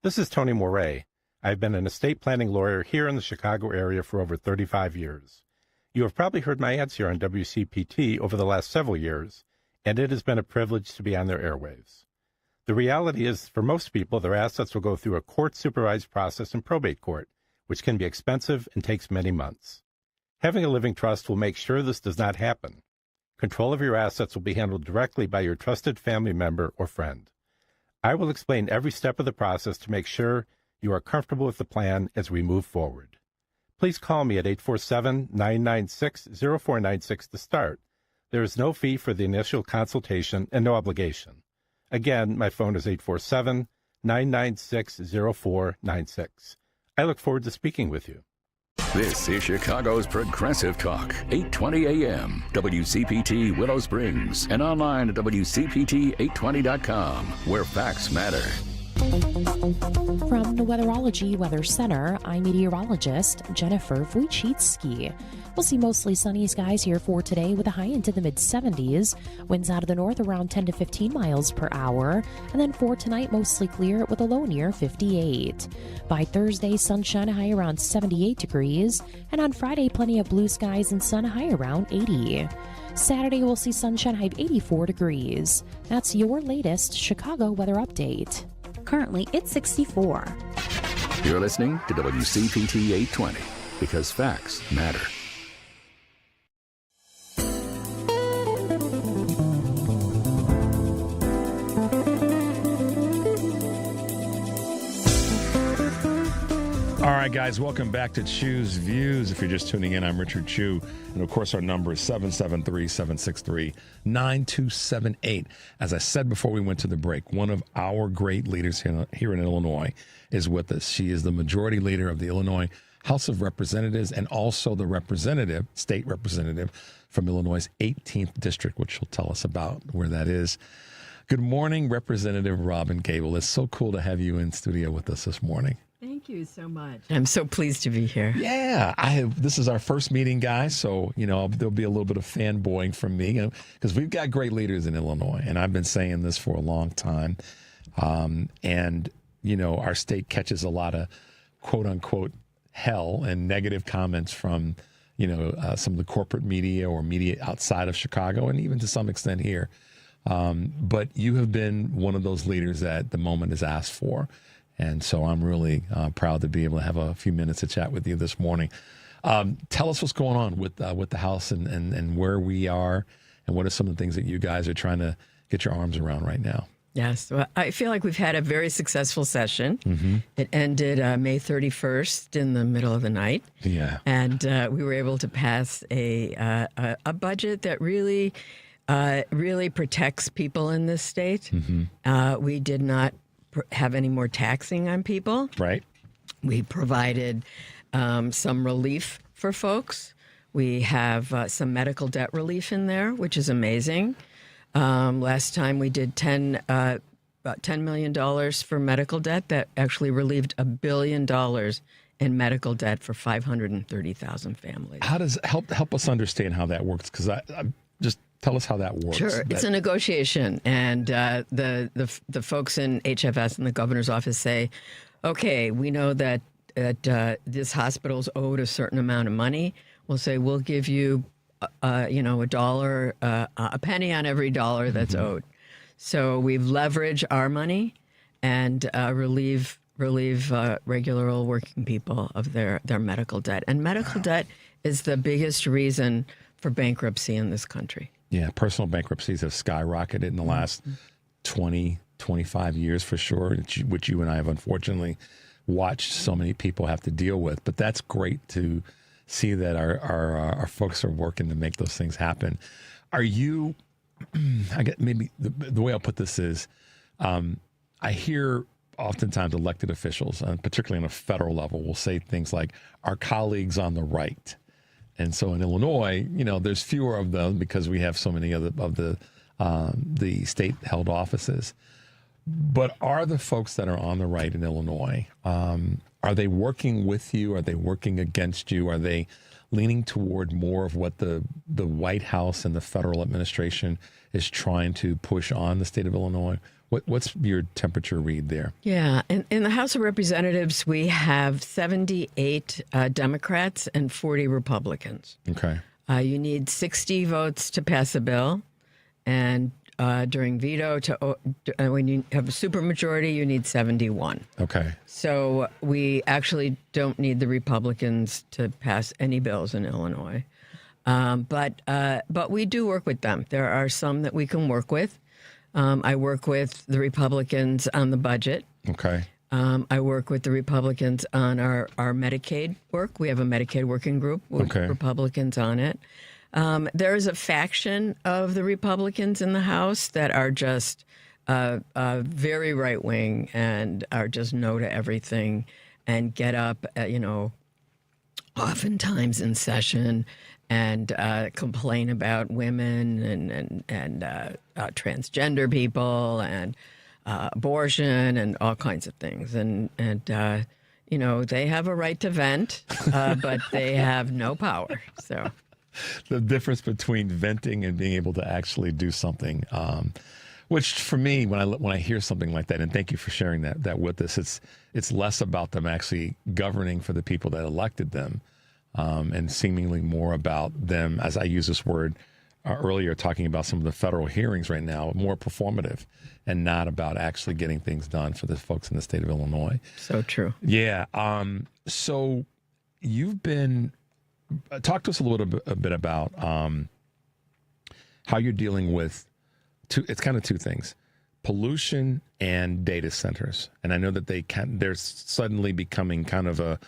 Speaker 11: This is Tony Moret. I've been an estate planning lawyer here in the Chicago area for over 35 years. You have probably heard my ads here on WCPT over the last several years, and it has been a privilege to be on their airwaves. The reality is, for most people, their assets will go through a court-supervised process in probate court, which can be expensive and takes many months. Having a living trust will make sure this does not happen. Control of your assets will be handled directly by your trusted family member or friend. I will explain every step of the process to make sure you are comfortable with the plan as we move forward. Please call me at 847-996-0496 to start. There is no fee for the initial consultation and no obligation. Again, my phone is 847-996-0496. I look forward to speaking with you.
Speaker 2: This is Chicago's Progressive Talk, 820 AM, WCPT Willow Springs, and online at WCPT820.com, where facts matter.
Speaker 18: From the Weatherology Weather Center, I'm meteorologist Jennifer Wojcicki. We'll see mostly sunny skies here for today with a high into the mid-70s. Winds out of the north around 10 to 15 miles per hour. And then for tonight, mostly clear with a low near 58. By Thursday, sunshine high around 78 degrees. And on Friday, plenty of blue skies and sun high around 80. Saturday, we'll see sunshine high 84 degrees. That's your latest Chicago weather update.
Speaker 27: Currently, it's 64.
Speaker 2: You're listening to WCPT 820, because facts matter.
Speaker 5: All right, guys, welcome back to Choose Views. If you're just tuning in, I'm Richard Chu. And, of course, our number is 773-763-9278. As I said before we went to the break, one of our great leaders here in Illinois is with us. She is the majority leader of the Illinois House of Representatives and also the state representative from Illinois' 18th District, which she'll tell us about where that is. Good morning, Representative Robyn Gabel. It's so cool to have you in studio with us this morning.
Speaker 12: Thank you so much. I'm so pleased to be here.
Speaker 5: Yeah, this is our first meeting, guys, so, there'll be a little bit of fanboying from me because we've got great leaders in Illinois, and I've been saying this for a long time. And, our state catches a lot of quote-unquote hell and negative comments from, some of the corporate media or media outside of Chicago and even to some extent here. But you have been one of those leaders that the moment is asked for. And so I'm really proud to be able to have a few minutes to chat with you this morning. Tell us what's going on with the House and where we are and what are some of the things that you guys are trying to get your arms around right now.
Speaker 12: Yes. Well, I feel like we've had a very successful session. Mm-hmm. It ended May 31st in the middle of the night.
Speaker 5: Yeah.
Speaker 12: And we were able to pass a budget that really really protects people in this state. We did not have any more taxing on people.
Speaker 5: Right.
Speaker 12: We provided some relief for folks. We have some medical debt relief in there, which is amazing. Last time we did about $10 million for medical debt. That actually relieved $1 billion in medical debt for 530,000 families.
Speaker 5: How does help us understand how that works? Because I just tell us how that works.
Speaker 12: Sure, it's a negotiation, and the folks in HFS and the governor's office say, okay, we know that this hospital's owed a certain amount of money. We'll say we'll give you, a dollar, a penny on every dollar that's owed. So we've leveraged our money and relieve regular old working people of their medical debt. And medical debt is the biggest reason for bankruptcy in this country.
Speaker 5: Yeah, personal bankruptcies have skyrocketed in the last 20, 25 years for sure, which you and I have unfortunately watched so many people have to deal with. But that's great to see that our folks are working to make those things happen. Are you, I get maybe the way I'll put this is, I hear oftentimes elected officials, particularly on a federal level, will say things like our colleagues on the right. And so in Illinois, there's fewer of them because we have so many of the state-held offices. But are the folks that are on the right in Illinois, are they working with you? Are they working against you? Are they leaning toward more of what the White House and the federal administration is trying to push on the state of Illinois? What's your temperature read there?
Speaker 12: Yeah, in the House of Representatives, we have 78 Democrats and 40 Republicans.
Speaker 5: Okay.
Speaker 12: You need 60 votes to pass a bill, and during veto, when you have a supermajority, you need 71.
Speaker 5: Okay.
Speaker 12: So we actually don't need the Republicans to pass any bills in Illinois, but we do work with them. There are some that we can work with. I work with the Republicans on the budget.
Speaker 5: Okay.
Speaker 12: I work with the Republicans on our Medicaid work. We have a Medicaid working group with Republicans on it. There is a faction of the Republicans in the House that are just very right-wing and are just no to everything and get up, oftentimes in session and complain about women and transgender people and abortion and all kinds of things. And they have a right to vent, but they have no power. So
Speaker 5: the difference between venting and being able to actually do something, which for me, when I hear something like that, and thank you for sharing that with us, it's less about them actually governing for the people that elected them, and seemingly more about them, as I use this word earlier, talking about some of the federal hearings right now, more performative and not about actually getting things done for the folks in the state of Illinois.
Speaker 12: So true.
Speaker 5: Yeah. So you've been, talk to us a little bit about how you're dealing with it's kind of two things, pollution and data centers. And I know that they're suddenly becoming kind of a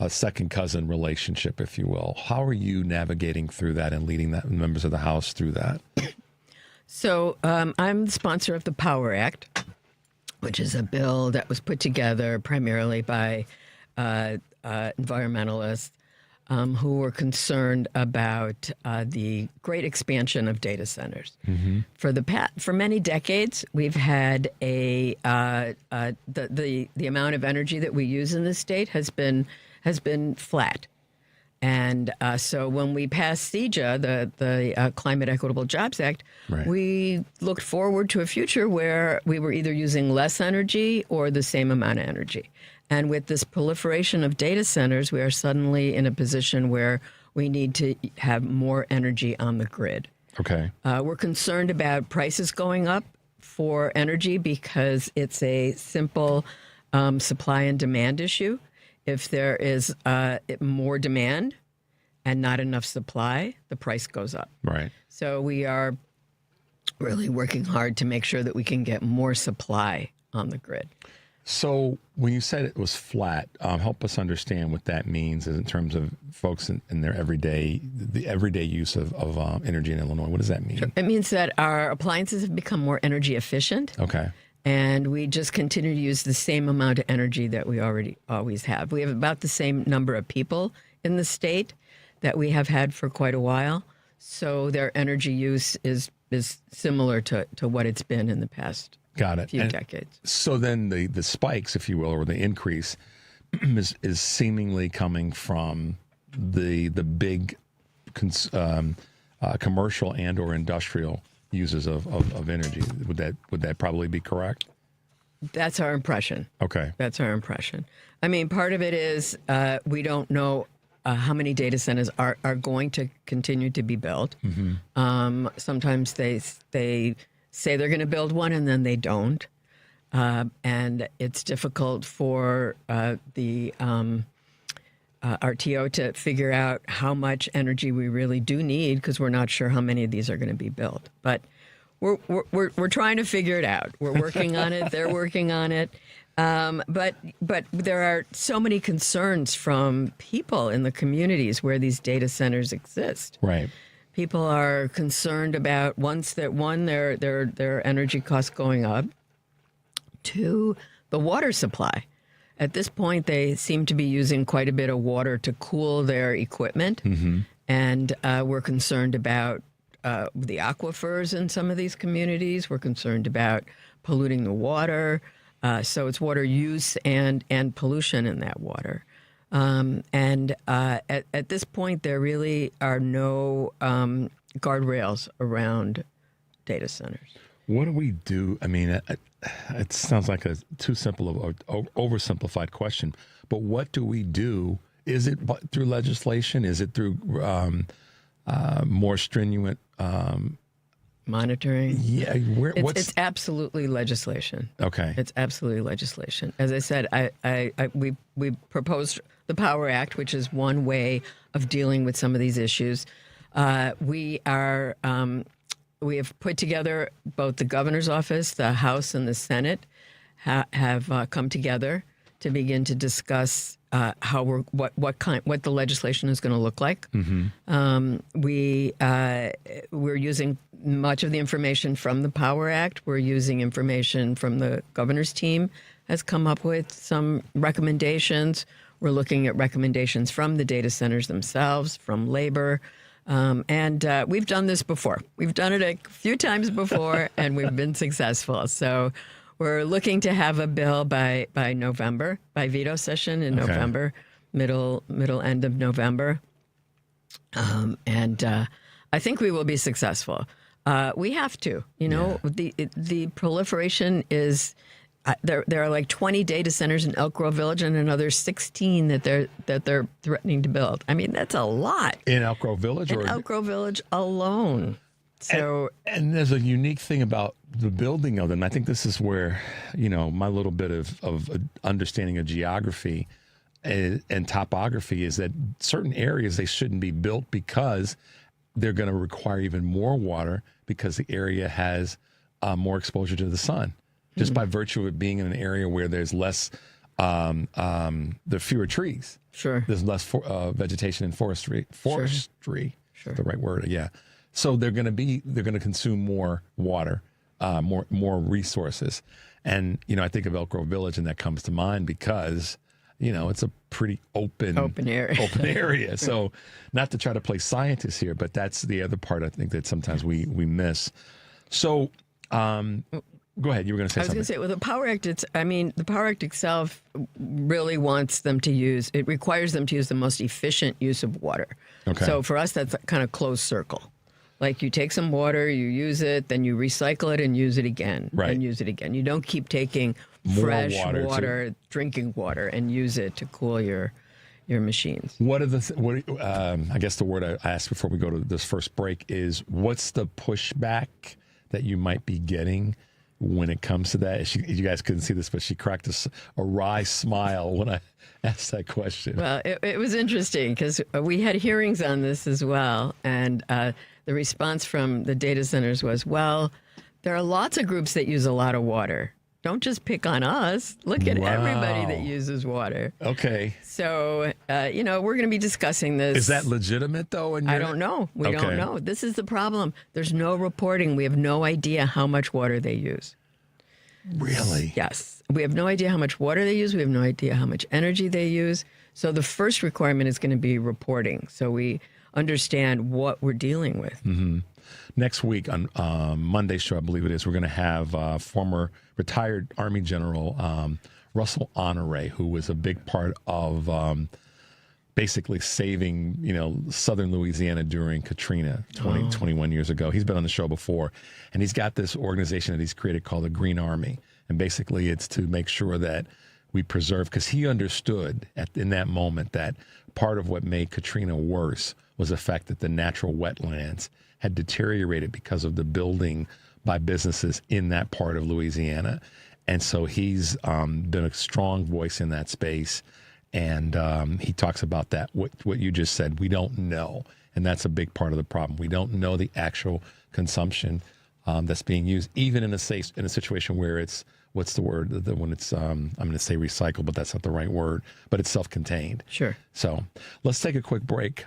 Speaker 5: second cousin relationship, if you will. How are you navigating through that and leading members of the House through that?
Speaker 12: So I'm the sponsor of the Power Act, which is a bill that was put together primarily by environmentalists who were concerned about the great expansion of data centers. Mm-hmm. For many decades, we've had the amount of energy that we use in this state has been flat. And so when we passed CEJA, the Climate Equitable Jobs Act, right, we looked forward to a future where we were either using less energy or the same amount of energy. And with this proliferation of data centers, we are suddenly in a position where we need to have more energy on the grid.
Speaker 5: Okay.
Speaker 12: We're concerned about prices going up for energy because it's a simple supply and demand issue. If there is more demand and not enough supply, the price goes up.
Speaker 5: Right.
Speaker 12: So we are really working hard to make sure that we can get more supply on the grid.
Speaker 5: So when you said it was flat, help us understand what that means in terms of folks in their the everyday use of energy in Illinois. What does that mean?
Speaker 12: Sure. It means that our appliances have become more energy efficient.
Speaker 5: Okay.
Speaker 12: And we just continue to use the same amount of energy that we always have. We have about the same number of people in the state that we have had for quite a while. So their energy use is similar to what it's been in the past few decades.
Speaker 5: So then the spikes, if you will, or the increase is seemingly coming from the big commercial and or industrial uses of energy. Would that probably be correct?
Speaker 12: That's our impression.
Speaker 5: Okay.
Speaker 12: That's our impression. I mean, part of it is we don't know how many data centers are going to continue to be built. Mm-hmm. Sometimes they say they're going to build one and then they don't. And it's difficult for the RTO to figure out how much energy we really do need because we're not sure how many of these are going to be built. But we're trying to figure it out. We're working on it. They're working on it. But there are so many concerns from people in the communities where these data centers exist.
Speaker 5: Right.
Speaker 12: People are concerned about their energy costs going up. 2, the water supply. At this point, they seem to be using quite a bit of water to cool their equipment. Mm-hmm. And we're concerned about the aquifers in some of these communities. We're concerned about polluting the water. So it's water use and pollution in that water. At this point, there really are no guardrails around data centers.
Speaker 5: What do we do? I mean, it sounds like a too simple of oversimplified question, but what do we do? Is it through legislation? Is it through more stringent
Speaker 12: monitoring?
Speaker 5: Yeah,
Speaker 12: it's absolutely legislation.
Speaker 5: Okay,
Speaker 12: it's absolutely legislation. As I said, we proposed the Power Act, which is one way of dealing with some of these issues. We have put together both the governor's office, the House, and the Senate have come together to begin to discuss what the legislation is going to look like. Mm-hmm. We're using much of the information from the Power Act. We're using information from the governor's team has come up with some recommendations. We're looking at recommendations from the data centers themselves, from labor. And we've done this before. We've done it a few times before, and we've been successful. So we're looking to have a bill by November, by veto session in November, middle end of November. And I think we will be successful. We have to. The proliferation is... There are like 20 data centers in Elk Grove Village and another 16 that they're threatening to build. I mean, that's a lot.
Speaker 5: In Elk Grove Village?
Speaker 12: In Elk Grove Village alone. So,
Speaker 5: and there's a unique thing about the building of them. I think this is where, my little bit of understanding of geography and topography is that certain areas, they shouldn't be built because they're going to require even more water because the area has more exposure to the sun. Just by virtue of it being in an area where there's less, there are fewer trees.
Speaker 12: Sure.
Speaker 5: There's less vegetation and forestry. Sure. The right word. Yeah. So they're going to consume more water, more resources. And, I think of Elk Grove Village and that comes to mind because, it's a pretty open area. So not to try to play scientist here, but that's the other part I think that sometimes we miss. So, go ahead. You were going to say something.
Speaker 12: I was going to say, with the Power Act, the Power Act itself really wants them to it requires them to use the most efficient use of water. Okay. So for us, that's a kind of closed circle. Like you take some water, you use it, then you recycle it and use it again. Right. And use it again. You don't keep taking fresh water, drinking water, and use it to cool your machines.
Speaker 5: What are I guess the word I asked before we go to this first break is, what's the pushback that you might be getting when it comes to that? You guys couldn't see this, but she cracked a wry smile when I asked that question.
Speaker 12: Well, it was interesting because we had hearings on this as well. And the response from the data centers was, well, there are lots of groups that use a lot of water. Don't just pick on us. Look at everybody that uses water.
Speaker 5: Okay.
Speaker 12: So, we're going to be discussing this.
Speaker 5: Is that legitimate, though?
Speaker 12: I don't know. We don't know. This is the problem. There's no reporting. We have no idea how much water they use.
Speaker 5: Really?
Speaker 12: Yes. We have no idea how much water they use. We have no idea how much energy they use. So the first requirement is going to be reporting, so we understand what we're dealing with.
Speaker 5: Mm-hmm. Next week on Monday's show, I believe it is, we're going to have former retired Army General Russell Honore, who was a big part of basically saving, southern Louisiana during Katrina 21 years ago. He's been on the show before, and he's got this organization that he's created called the Green Army. And basically it's to make sure that we preserve, because he understood in that moment that part of what made Katrina worse was the fact that the natural wetlands had deteriorated because of the building by businesses in that part of Louisiana. And so he's been a strong voice in that space. And he talks about that, what you just said. We don't know. And that's a big part of the problem. We don't know the actual consumption that's being used, even in a situation where it's, what's the word? When it's, I'm going to say recycle, but that's not the right word, but it's self-contained.
Speaker 12: Sure.
Speaker 5: So let's take a quick break.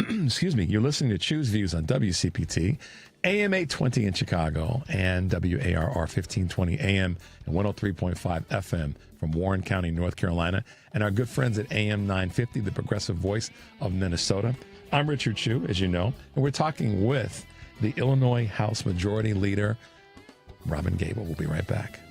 Speaker 5: Excuse me. You're listening to Choose Views on WCPT, AM 820 in Chicago, and WARR 1520 AM and 103.5 FM from Warren County, North Carolina, and our good friends at AM 950, the progressive voice of Minnesota. I'm Richard Chu, as you know, and we're talking with the Illinois House Majority Leader, Robyn Gabel. We'll be right back.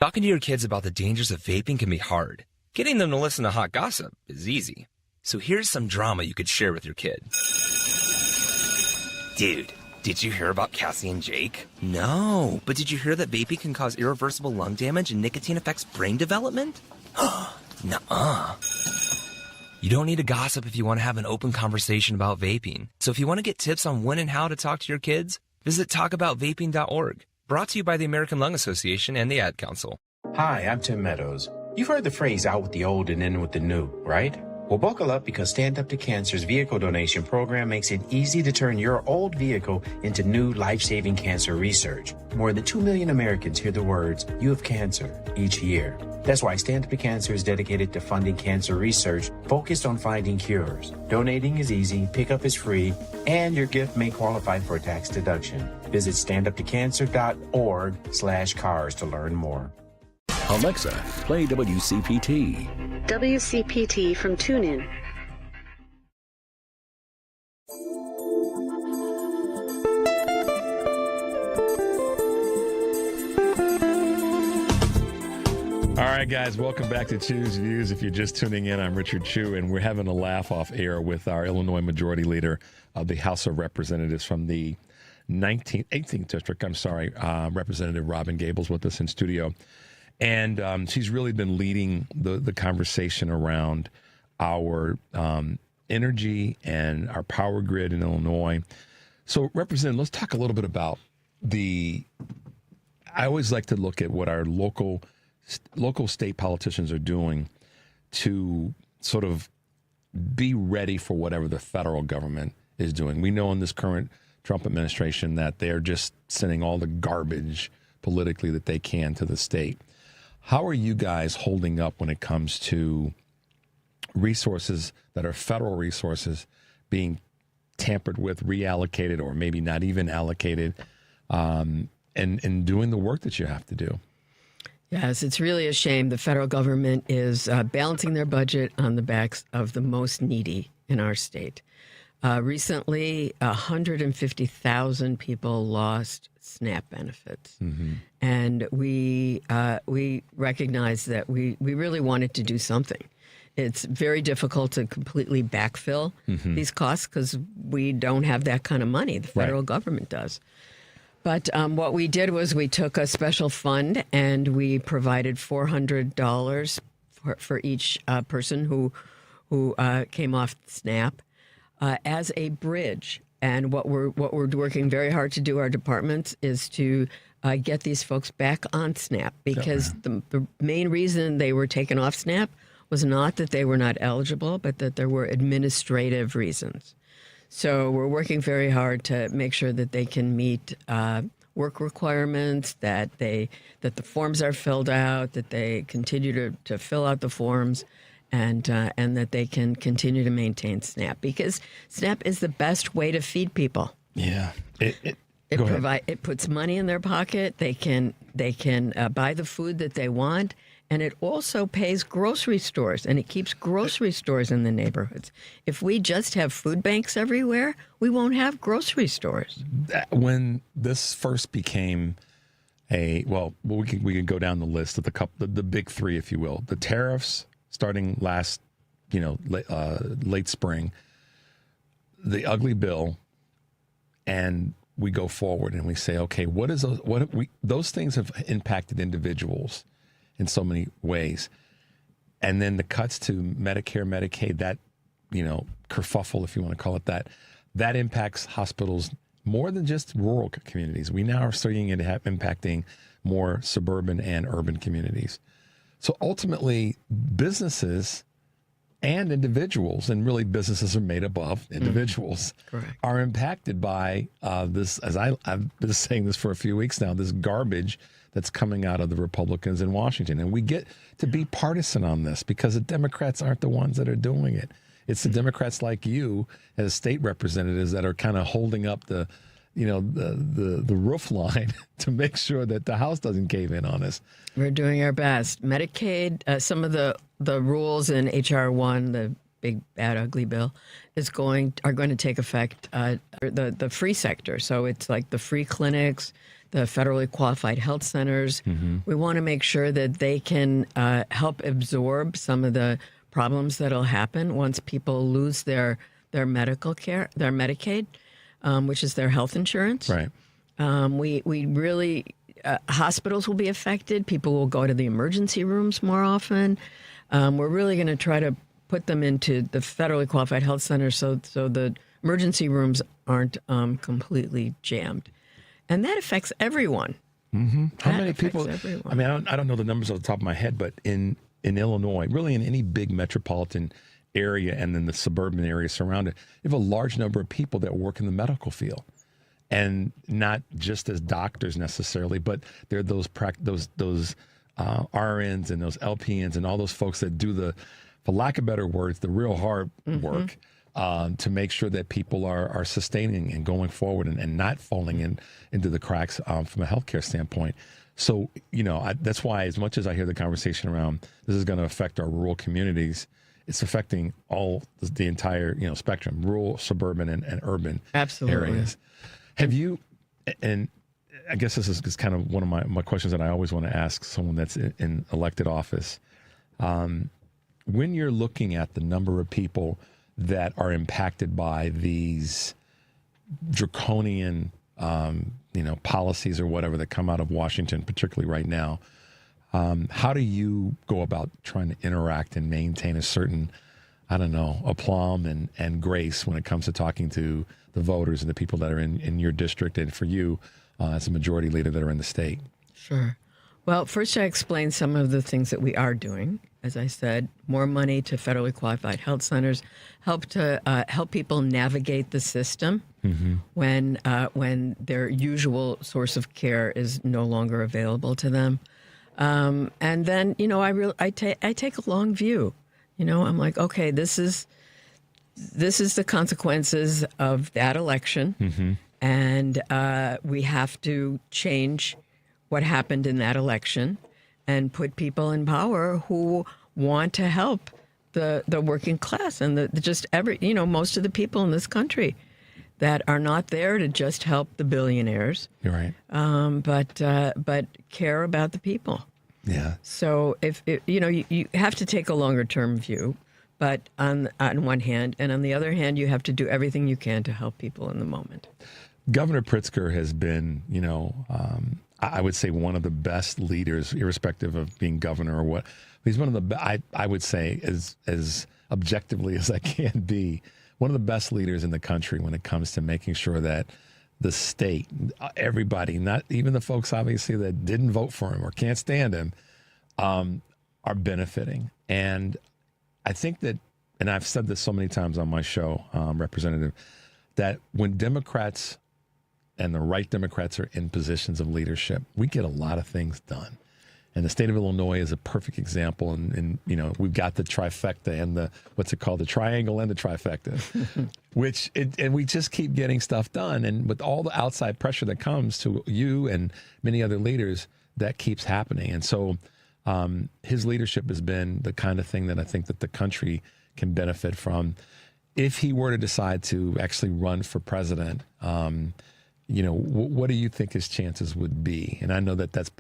Speaker 13: Talking to your kids about the dangers of vaping can be hard. Getting them to listen to hot gossip is easy. So here's some drama you could share with your kid. Dude, did you hear about Cassie and Jake? No, but did you hear that vaping can cause irreversible lung damage and nicotine affects brain development? Nuh-uh. You don't need to gossip if you want to have an open conversation about vaping. So if you want to get tips on when and how to talk to your kids, visit talkaboutvaping.org. Brought to you by the American Lung Association and the Ad Council.
Speaker 14: Hi, I'm Tim Meadows. You've heard the phrase out with the old and in with the new, right? Well, buckle up because Stand Up to Cancer's vehicle donation program makes it easy to turn your old vehicle into new life-saving cancer research. More than 2 million Americans hear the words, "You have cancer," each year. That's why Stand Up to Cancer is dedicated to funding cancer research focused on finding cures. Donating is easy, pickup is free, and your gift may qualify for a tax deduction. Visit standuptocancer.org/cars to learn more.
Speaker 2: Alexa, play WCPT.
Speaker 15: WCPT from TuneIn.
Speaker 5: All right, guys, welcome back to Choose Views. If you're just tuning in, I'm Richard Chu, and we're having a laugh off air with our Illinois Majority Leader of the House of Representatives from the 18th District. Representative Robyn Gabel's with us in studio. And she's really been leading the conversation around our energy and our power grid in Illinois. So, Representative, let's talk a little bit about I always like to look at what our local state politicians are doing to sort of be ready for whatever the federal government is doing. We know in this current Trump administration that they're just sending all the garbage politically that they can to the state. How are you guys holding up when it comes to resources that are federal resources being tampered with, reallocated, or maybe not even allocated, and doing the work that you have to do?
Speaker 12: Yes, it's really a shame. The federal government is balancing their budget on the backs of the most needy in our state. Recently, 150,000 people lost SNAP benefits. Mm-hmm. And we recognize that we really wanted to do something. It's very difficult to completely backfill these costs because we don't have that kind of money. The federal government does. But what we did was we took a special fund and we provided $400 for each person who came off SNAP as a bridge. And what we're working very hard to do, our departments, is to get these folks back on SNAP, because the main reason they were taken off SNAP was not that they were not eligible, but that there were administrative reasons. So we're working very hard to make sure that they can meet work requirements, that the forms are filled out, that they continue to fill out the forms, and that they can continue to maintain SNAP, because SNAP is the best way to feed people.
Speaker 5: Yeah.
Speaker 12: It puts money in their pocket. They can buy the food that they want, and it also pays grocery stores, and it keeps grocery stores in the neighborhoods. If we just have food banks everywhere, we won't have grocery stores.
Speaker 5: When this first became we can go down the list of the big three, if you will. The tariffs starting last, late spring, the ugly bill, and we go forward and we say, okay, those things have impacted individuals in so many ways. And then the cuts to Medicare, Medicaid, that, kerfuffle, if you want to call it that impacts hospitals more than just rural communities. We now are seeing it impacting more suburban and urban communities. So ultimately, businesses and individuals, and really businesses are made up of individuals, are impacted by this, as I've been saying this for a few weeks now, this garbage that's coming out of the Republicans in Washington. And we get to be partisan on this because the Democrats aren't the ones that are doing it. It's the Democrats like you as state representatives that are kind of holding up the roof line to make sure that the House doesn't cave in on us.
Speaker 12: We're doing our best. Medicaid, some of the rules in H.R. 1, the big, bad, ugly bill, are going to take effect. The free sector, so it's like the free clinics, the federally qualified health centers. Mm-hmm. We want to make sure that they can help absorb some of the problems that'll happen once people lose their medical care, their Medicaid, which is their health insurance.
Speaker 5: Right.
Speaker 12: We really, hospitals will be affected. People will go to the emergency rooms more often. We're really going to try to put them into the federally qualified health centers so the emergency rooms aren't completely jammed. And that affects everyone.
Speaker 5: Mm-hmm. How many people?
Speaker 12: Everyone.
Speaker 5: I mean, I don't know the numbers off the top of my head, but in Illinois, really in any big metropolitan area and then the suburban area surrounded, you have a large number of people that work in the medical field, and not just as doctors necessarily, but they're those RNs and those LPNs and all those folks that do for lack of better words, the real hard work to make sure that people are sustaining and going forward and not falling into the cracks from a healthcare standpoint. So, that's why, as much as I hear the conversation around this is going to affect our rural communities, it's affecting all the entire, spectrum, rural, suburban, and urban areas. Have you, and I guess this is kind of one of my questions that I always want to ask someone that's in elected office. When you're looking at the number of people that are impacted by these draconian, policies or whatever that come out of Washington, particularly right now, how do you go about trying to interact and maintain a certain, aplomb and grace when it comes to talking to the voters and the people that are in your district, and for you as a majority leader that are in the state?
Speaker 12: Sure. Well, first I explained some of the things that we are doing. As I said, more money to federally qualified health centers, help people navigate the system when their usual source of care is no longer available to them. And then, I take a long view. I'm like, okay, this is the consequences of that election, and we have to change what happened in that election and put people in power who want to help the working class and most of the people in this country that are not there to just help the billionaires.
Speaker 5: You're right.
Speaker 12: But care about the people.
Speaker 5: Yeah.
Speaker 12: So if you have to take a longer term view, but on one hand, and on the other hand, you have to do everything you can to help people in the moment.
Speaker 5: Governor Pritzker has been, I would say one of the best leaders, irrespective of being governor or what. He's one of the, I would say, as objectively as I can be, one of the best leaders in the country when it comes to making sure that the state, everybody, not even the folks obviously that didn't vote for him or can't stand him, are benefiting. And I think that, and I've said this so many times on my show, Representative, that when Democrats and the right Democrats are in positions of leadership, we get a lot of things done. And the state of Illinois is a perfect example. And you know, we've got the trifecta and the, what's it called? The triangle and the trifecta, and we just keep getting stuff done. And with all the outside pressure that comes to you and many other leaders, that keeps happening. And so his leadership has been the kind of thing that I think that the country can benefit from. If he were to decide to actually run for president, you know, what do you think his chances would be? And I know that it's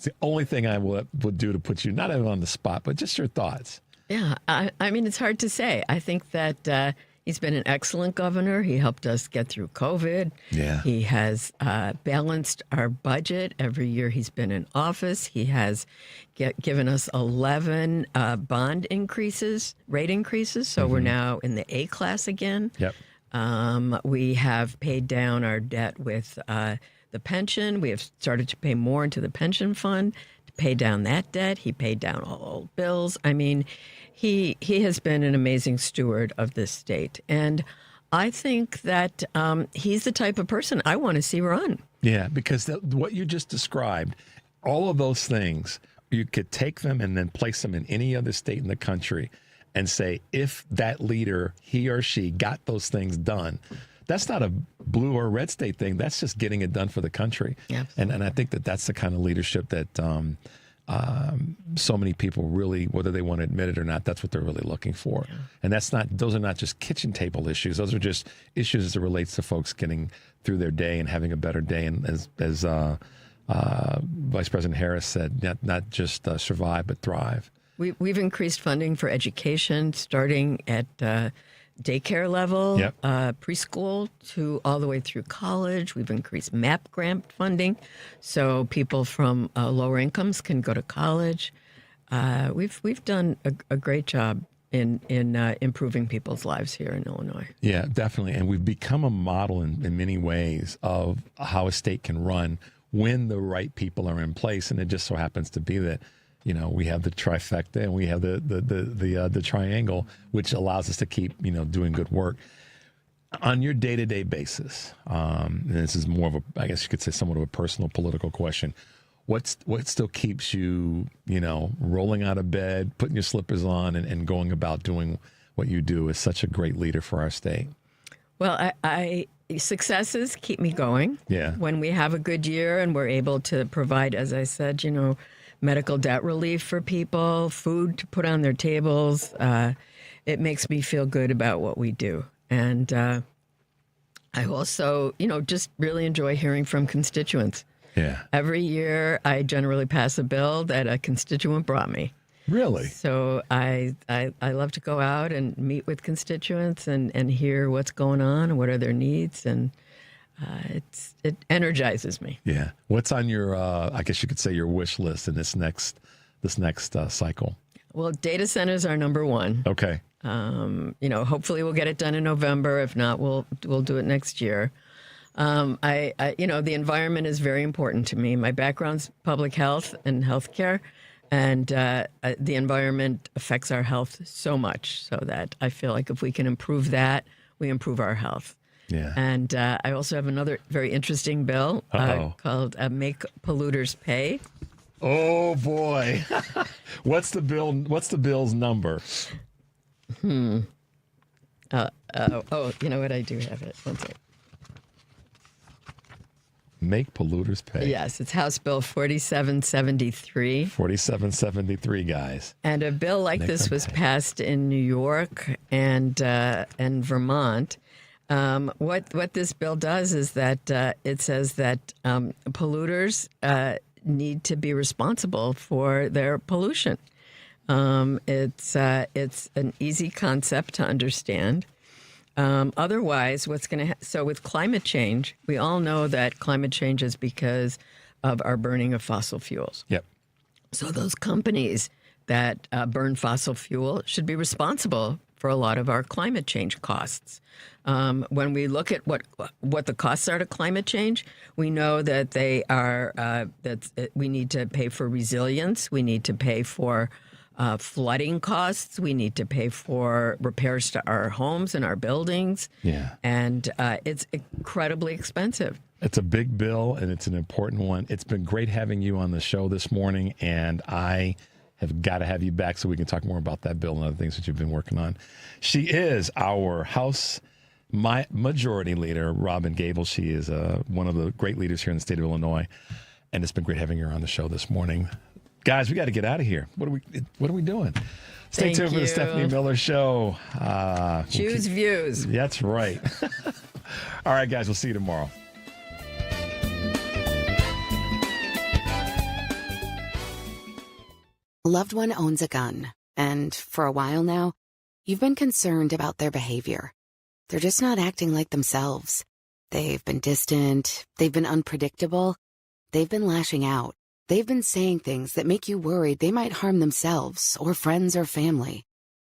Speaker 5: the only thing I would do to put you, not even on the spot, but just your thoughts.
Speaker 12: Yeah, I mean, it's hard to say. I think that he's been an excellent governor. He helped us get through COVID.
Speaker 5: Yeah.
Speaker 12: He has balanced our budget every year he's been in office. He has given us 11 bond increases, rate increases. So we're now in the A class again.
Speaker 5: Yep.
Speaker 12: We have paid down our debt with the pension. We have started to pay more into the pension fund to pay down that debt. He paid down all old bills. I mean, he has been an amazing steward of this state. And I think that he's the type of person I want to see run.
Speaker 5: Yeah, because what you just described, all of those things, you could take them and then place them in any other state in the country and say, if that leader, he or she, got those things done, that's not a blue or red state thing. That's just getting it done for the country.
Speaker 12: Yeah.
Speaker 5: And I think that that's the kind of leadership that so many people really, whether they want to admit it or not, that's what they're really looking for. Yeah. And those are not just kitchen table issues. Those are just issues as it relates to folks getting through their day and having a better day. And as Vice President Harris said, not just survive, but thrive.
Speaker 12: We've increased funding for education, starting at daycare level,
Speaker 5: Yep.
Speaker 12: Preschool to all the way through college. We've increased MAP grant funding, so people from lower incomes can go to college. We've done a great job in improving people's lives here in Illinois.
Speaker 5: Yeah, definitely. And we've become a model in many ways of how a state can run when the right people are in place. And it just so happens to be that, you know, we have the trifecta and we have the triangle, which allows us to keep, you know, doing good work. On your day-to-day basis, and this is more of a, I guess you could say, somewhat of a personal political question, what still keeps you, you know, rolling out of bed, putting your slippers on, and going about doing what you do as such a great leader for our state?
Speaker 12: Well, successes keep me going.
Speaker 5: Yeah.
Speaker 12: When we have a good year and we're able to provide, as I said, you know, medical debt relief for people, food to put on their tables, it makes me feel good about what we do. And I also, you know, just really enjoy hearing from constituents.
Speaker 5: Yeah.
Speaker 12: Every year I generally pass a bill that a constituent brought me.
Speaker 5: Really?
Speaker 12: So I love to go out and meet with constituents and hear what's going on and what are their needs, and it energizes me.
Speaker 5: Yeah. What's on your, I guess you could say, your wish list in this next cycle?
Speaker 12: Well, data centers are number one.
Speaker 5: Okay.
Speaker 12: You know, hopefully we'll get it done in November. If not, we'll do it next year. I you know, the environment is very important to me. My background's public health and healthcare, and the environment affects our health so much, so that I feel like if we can improve that, we improve our health.
Speaker 5: Yeah.
Speaker 12: And I also have another very interesting bill called Make Polluters Pay.
Speaker 5: Oh boy. What's the bill's number?
Speaker 12: You know what? I do have it. One second.
Speaker 5: Make Polluters Pay.
Speaker 12: Yes, it's House Bill 4773.
Speaker 5: 4773, guys.
Speaker 12: And a bill like this was passed in New York and Vermont. What this bill does is that it says that polluters need to be responsible for their pollution. It's an easy concept to understand. Otherwise, what's going to so with climate change, we all know that climate change is because of our burning of fossil fuels.
Speaker 5: Yep.
Speaker 12: So those companies that burn fossil fuel should be responsible for a lot of our climate change costs. When we look at what the costs are to climate change, we know that they are we need to pay for resilience, we need to pay for flooding costs, we need to pay for repairs to our homes and our buildings.
Speaker 5: Yeah,
Speaker 12: and it's incredibly expensive.
Speaker 5: It's a big bill, and it's an important one. It's been great having you on the show this morning, and I have got to have you back so we can talk more about that bill and other things that you've been working on. She is our House Majority Leader, Robyn Gabel. She is one of the great leaders here in the state of Illinois, and it's been great having her on the show this morning. Guys, we got to get out of here. What are we doing? Stay tuned for the Stephanie Miller Show.
Speaker 12: Choose views.
Speaker 5: That's right. All right, guys, we'll see you tomorrow.
Speaker 3: A loved one owns a gun, and for a while now, you've been concerned about their behavior. They're just not acting like themselves. They've been distant, they've been unpredictable, they've been lashing out. They've been saying things that make you worried they might harm themselves or friends or family.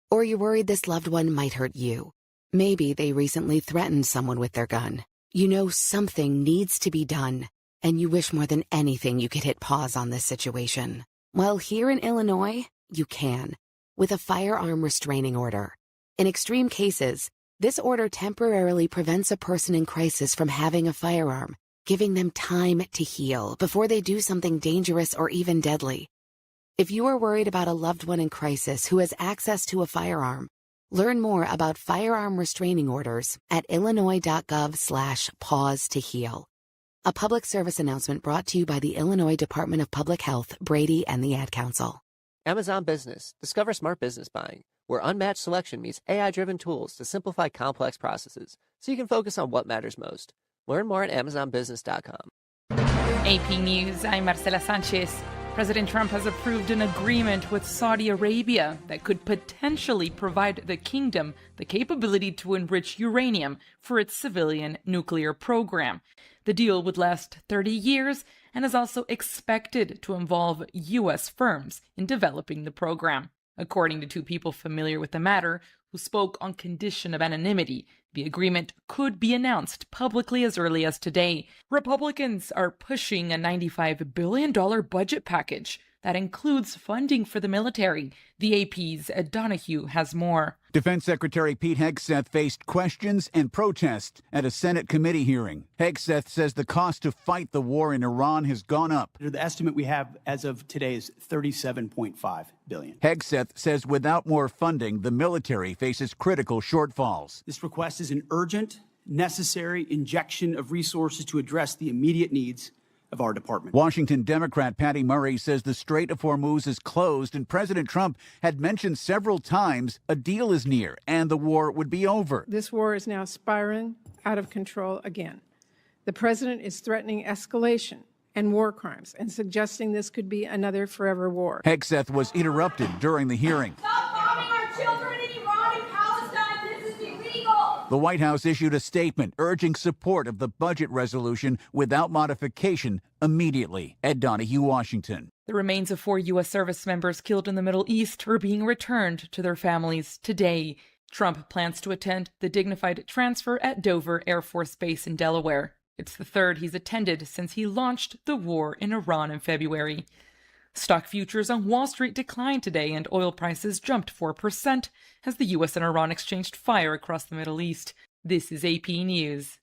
Speaker 3: Or you're worried this loved one might hurt you. Maybe they recently threatened someone with their gun. You know something needs to be done, and you wish more than anything you could hit pause on this situation. Well, here in Illinois, you can, with a firearm restraining order. In extreme cases, this order temporarily prevents a person in crisis from having a firearm, giving them time to heal before they do something dangerous or even deadly. If you are worried about a loved one in crisis who has access to a firearm, learn more about firearm restraining orders at illinois.gov/pause to heal. A public service announcement brought to you by the Illinois Department of Public Health, Brady, and the Ad Council.
Speaker 6: Amazon Business. Discover smart business buying, where unmatched selection meets AI-driven tools to simplify complex processes so you can focus on what matters most. Learn more at amazonbusiness.com.
Speaker 24: AP News, I'm Marcela Sanchez. President Trump has approved an agreement with Saudi Arabia that could potentially provide the kingdom the capability to enrich uranium for its civilian nuclear program. The deal would last 30 years and is also expected to involve U.S. firms in developing the program. According to two people familiar with the matter who spoke on condition of anonymity, the agreement could be announced publicly as early as today. Republicans are pushing a $95 billion budget package that includes funding for the military. The AP's Ed Donahue has more.
Speaker 16: Defense Secretary Pete Hegseth faced questions and protests at a Senate committee hearing. Hegseth says the cost to fight the war in Iran has gone up.
Speaker 17: The estimate we have as of today is $37.5 billion.
Speaker 16: Hegseth says without more funding, the military faces critical shortfalls.
Speaker 17: This request is an urgent, necessary injection of resources to address the immediate needs of our department.
Speaker 16: Washington Democrat Patty Murray says the Strait of Hormuz is closed, and President Trump had mentioned several times a deal is near and the war would be over.
Speaker 19: This war is now spiraling out of control again. The president is threatening escalation and war crimes and suggesting this could be another forever war.
Speaker 16: Hegseth was interrupted during the hearing.
Speaker 20: Stop bombing our children in Iran and Palestine. This is illegal.
Speaker 16: The White House issued a statement urging support of the budget resolution without modification immediately. Ed Donahue, Washington.
Speaker 24: The remains of 4 U.S. service members killed in the Middle East are being returned to their families today. Trump plans to attend the dignified transfer at Dover Air Force Base in Delaware. It's the third he's attended since he launched the war in Iran in February. Stock futures on Wall Street declined today, and oil prices jumped 4% as the U.S. and Iran exchanged fire across the Middle East. This is AP News.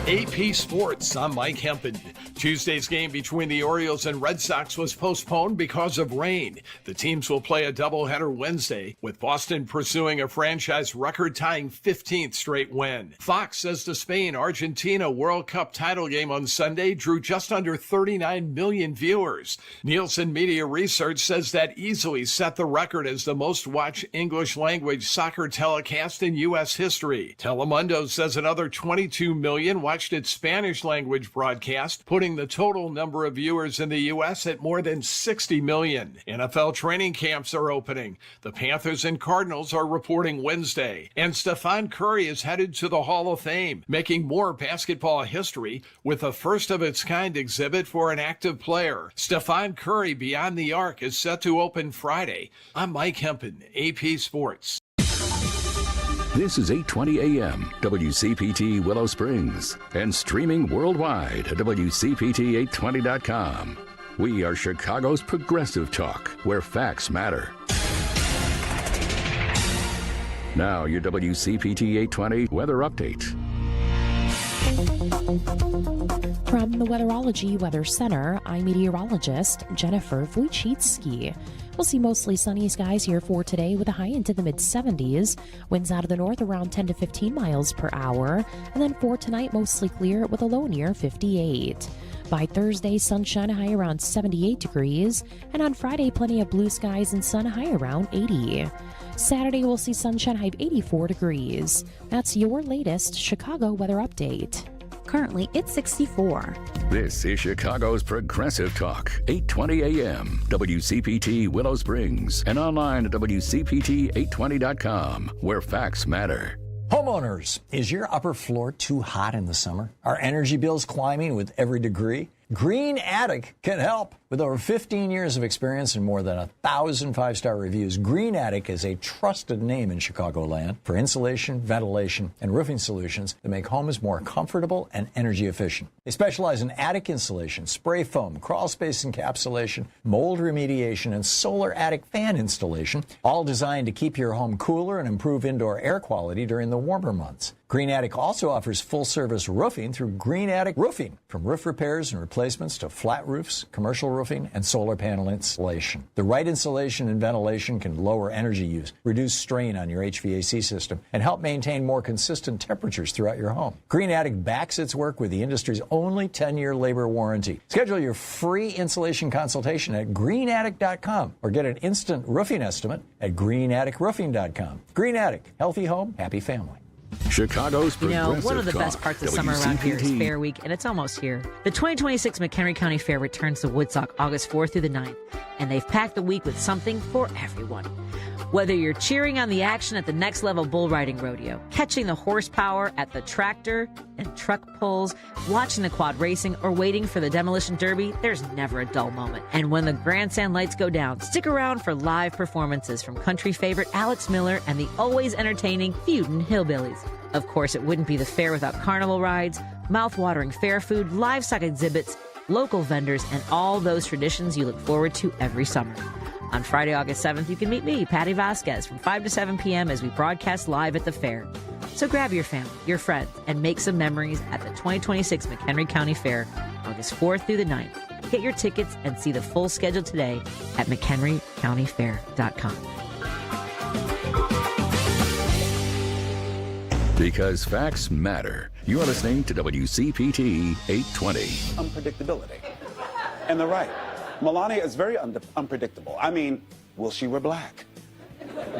Speaker 23: AP Sports, I'm Mike Hempen. Tuesday's game between the Orioles and Red Sox was postponed because of rain. The teams will play a doubleheader Wednesday, with Boston pursuing a franchise record-tying 15th straight win. Fox says the Spain-Argentina World Cup title game on Sunday drew just under 39 million viewers. Nielsen Media Research says that easily set the record as the most-watched English-language soccer telecast in U.S. history. Telemundo says another 22 million watched watched its Spanish-language broadcast, putting the total number of viewers in the U.S. at more than 60 million. NFL training camps are opening. The Panthers and Cardinals are reporting Wednesday. And Stephen Curry is headed to the Hall of Fame, making more basketball history with a first-of-its-kind exhibit for an active player. Stephen Curry Beyond the Arc is set to open Friday. I'm Mike Hempen, AP Sports.
Speaker 2: This is 820 AM, WCPT Willow Springs, and streaming worldwide at WCPT820.com. We are Chicago's progressive talk, where facts matter. Now, your WCPT 820 weather update.
Speaker 18: From the Weatherology Weather Center, I'm meteorologist Jennifer Wojcicki. We'll see mostly sunny skies here for today with a high into the mid-70s. Winds out of the north around 10 to 15 miles per hour. And then for tonight, mostly clear with a low near 58. By Thursday, sunshine high around 78 degrees. And on Friday, plenty of blue skies and sun high around 80. Saturday, we'll see sunshine high 84 degrees. That's your latest Chicago weather update.
Speaker 27: Currently, it's 64.
Speaker 2: This is Chicago's Progressive Talk, 820 AM, WCPT Willow Springs, and online at WCPT820.com, where facts matter.
Speaker 4: Homeowners, is your upper floor too hot in the summer? Are energy bills climbing with every degree? Green Attic can help. With over 15 years of experience and more than 1,000 five-star reviews, Green Attic is a trusted name in Chicagoland for insulation, ventilation, and roofing solutions that make homes more comfortable and energy efficient. They specialize in attic insulation, spray foam, crawl space encapsulation, mold remediation, and solar attic fan installation, all designed to keep your home cooler and improve indoor air quality during the warmer months. Green Attic also offers full-service roofing through Green Attic Roofing, from roof repairs and replacements to flat roofs, commercial roofing, and solar panel installation. The right insulation and ventilation can lower energy use, reduce strain on your HVAC system, and help maintain more consistent temperatures throughout your home. Green Attic backs its work with the industry's only 10-year labor warranty. Schedule your free insulation consultation at greenattic.com or get an instant roofing estimate at greenatticroofing.com. Green Attic, healthy home, happy family.
Speaker 2: Chicago's Progressive
Speaker 7: one of the best
Speaker 2: Talk,
Speaker 7: parts of summer around here is
Speaker 2: WCPT.
Speaker 7: Fair Week, and it's almost here. The 2026 McHenry County Fair returns to Woodstock August 4th through the 9th, and they've packed the week with something for everyone. Whether you're cheering on the action at the Next Level Bull Riding Rodeo, catching the horsepower at the tractor and truck pulls, watching the quad racing, or waiting for the demolition derby, there's never a dull moment. And when the grandstand lights go down, stick around for live performances from country favorite Alex Miller and the always entertaining Feudin' Hillbillies. Of course, it wouldn't be the fair without carnival rides, mouth-watering fair food, livestock exhibits, local vendors, and all those traditions you look forward to every summer. On Friday, August 7th, you can meet me, Patty Vasquez, from 5 to 7 p.m. as we broadcast live at the fair. So grab your family, your friends, and make some memories at the 2026 McHenry County Fair, August 4th through the 9th. Get your tickets and see the full schedule today at McHenryCountyFair.com.
Speaker 2: Because facts matter. You're listening to WCPT 820.
Speaker 9: Unpredictability. And they're right. Melania is very unpredictable. I mean, will she wear black?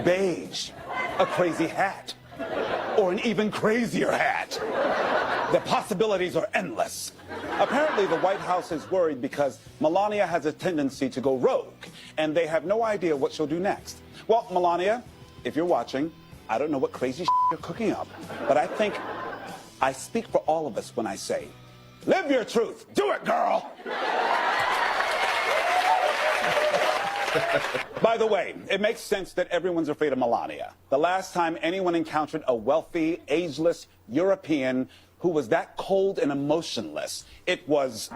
Speaker 9: Beige? A crazy hat? Or an even crazier hat? The possibilities are endless. Apparently, the White House is worried because Melania has a tendency to go rogue, and they have no idea what she'll do next. Well, Melania, if you're watching, I don't know what crazy you're cooking up, but I think I speak for all of us when I say, live your truth. Do it, girl. By the way, it makes sense that everyone's afraid of Melania. The last time anyone encountered a wealthy, ageless European who was that cold and emotionless, it was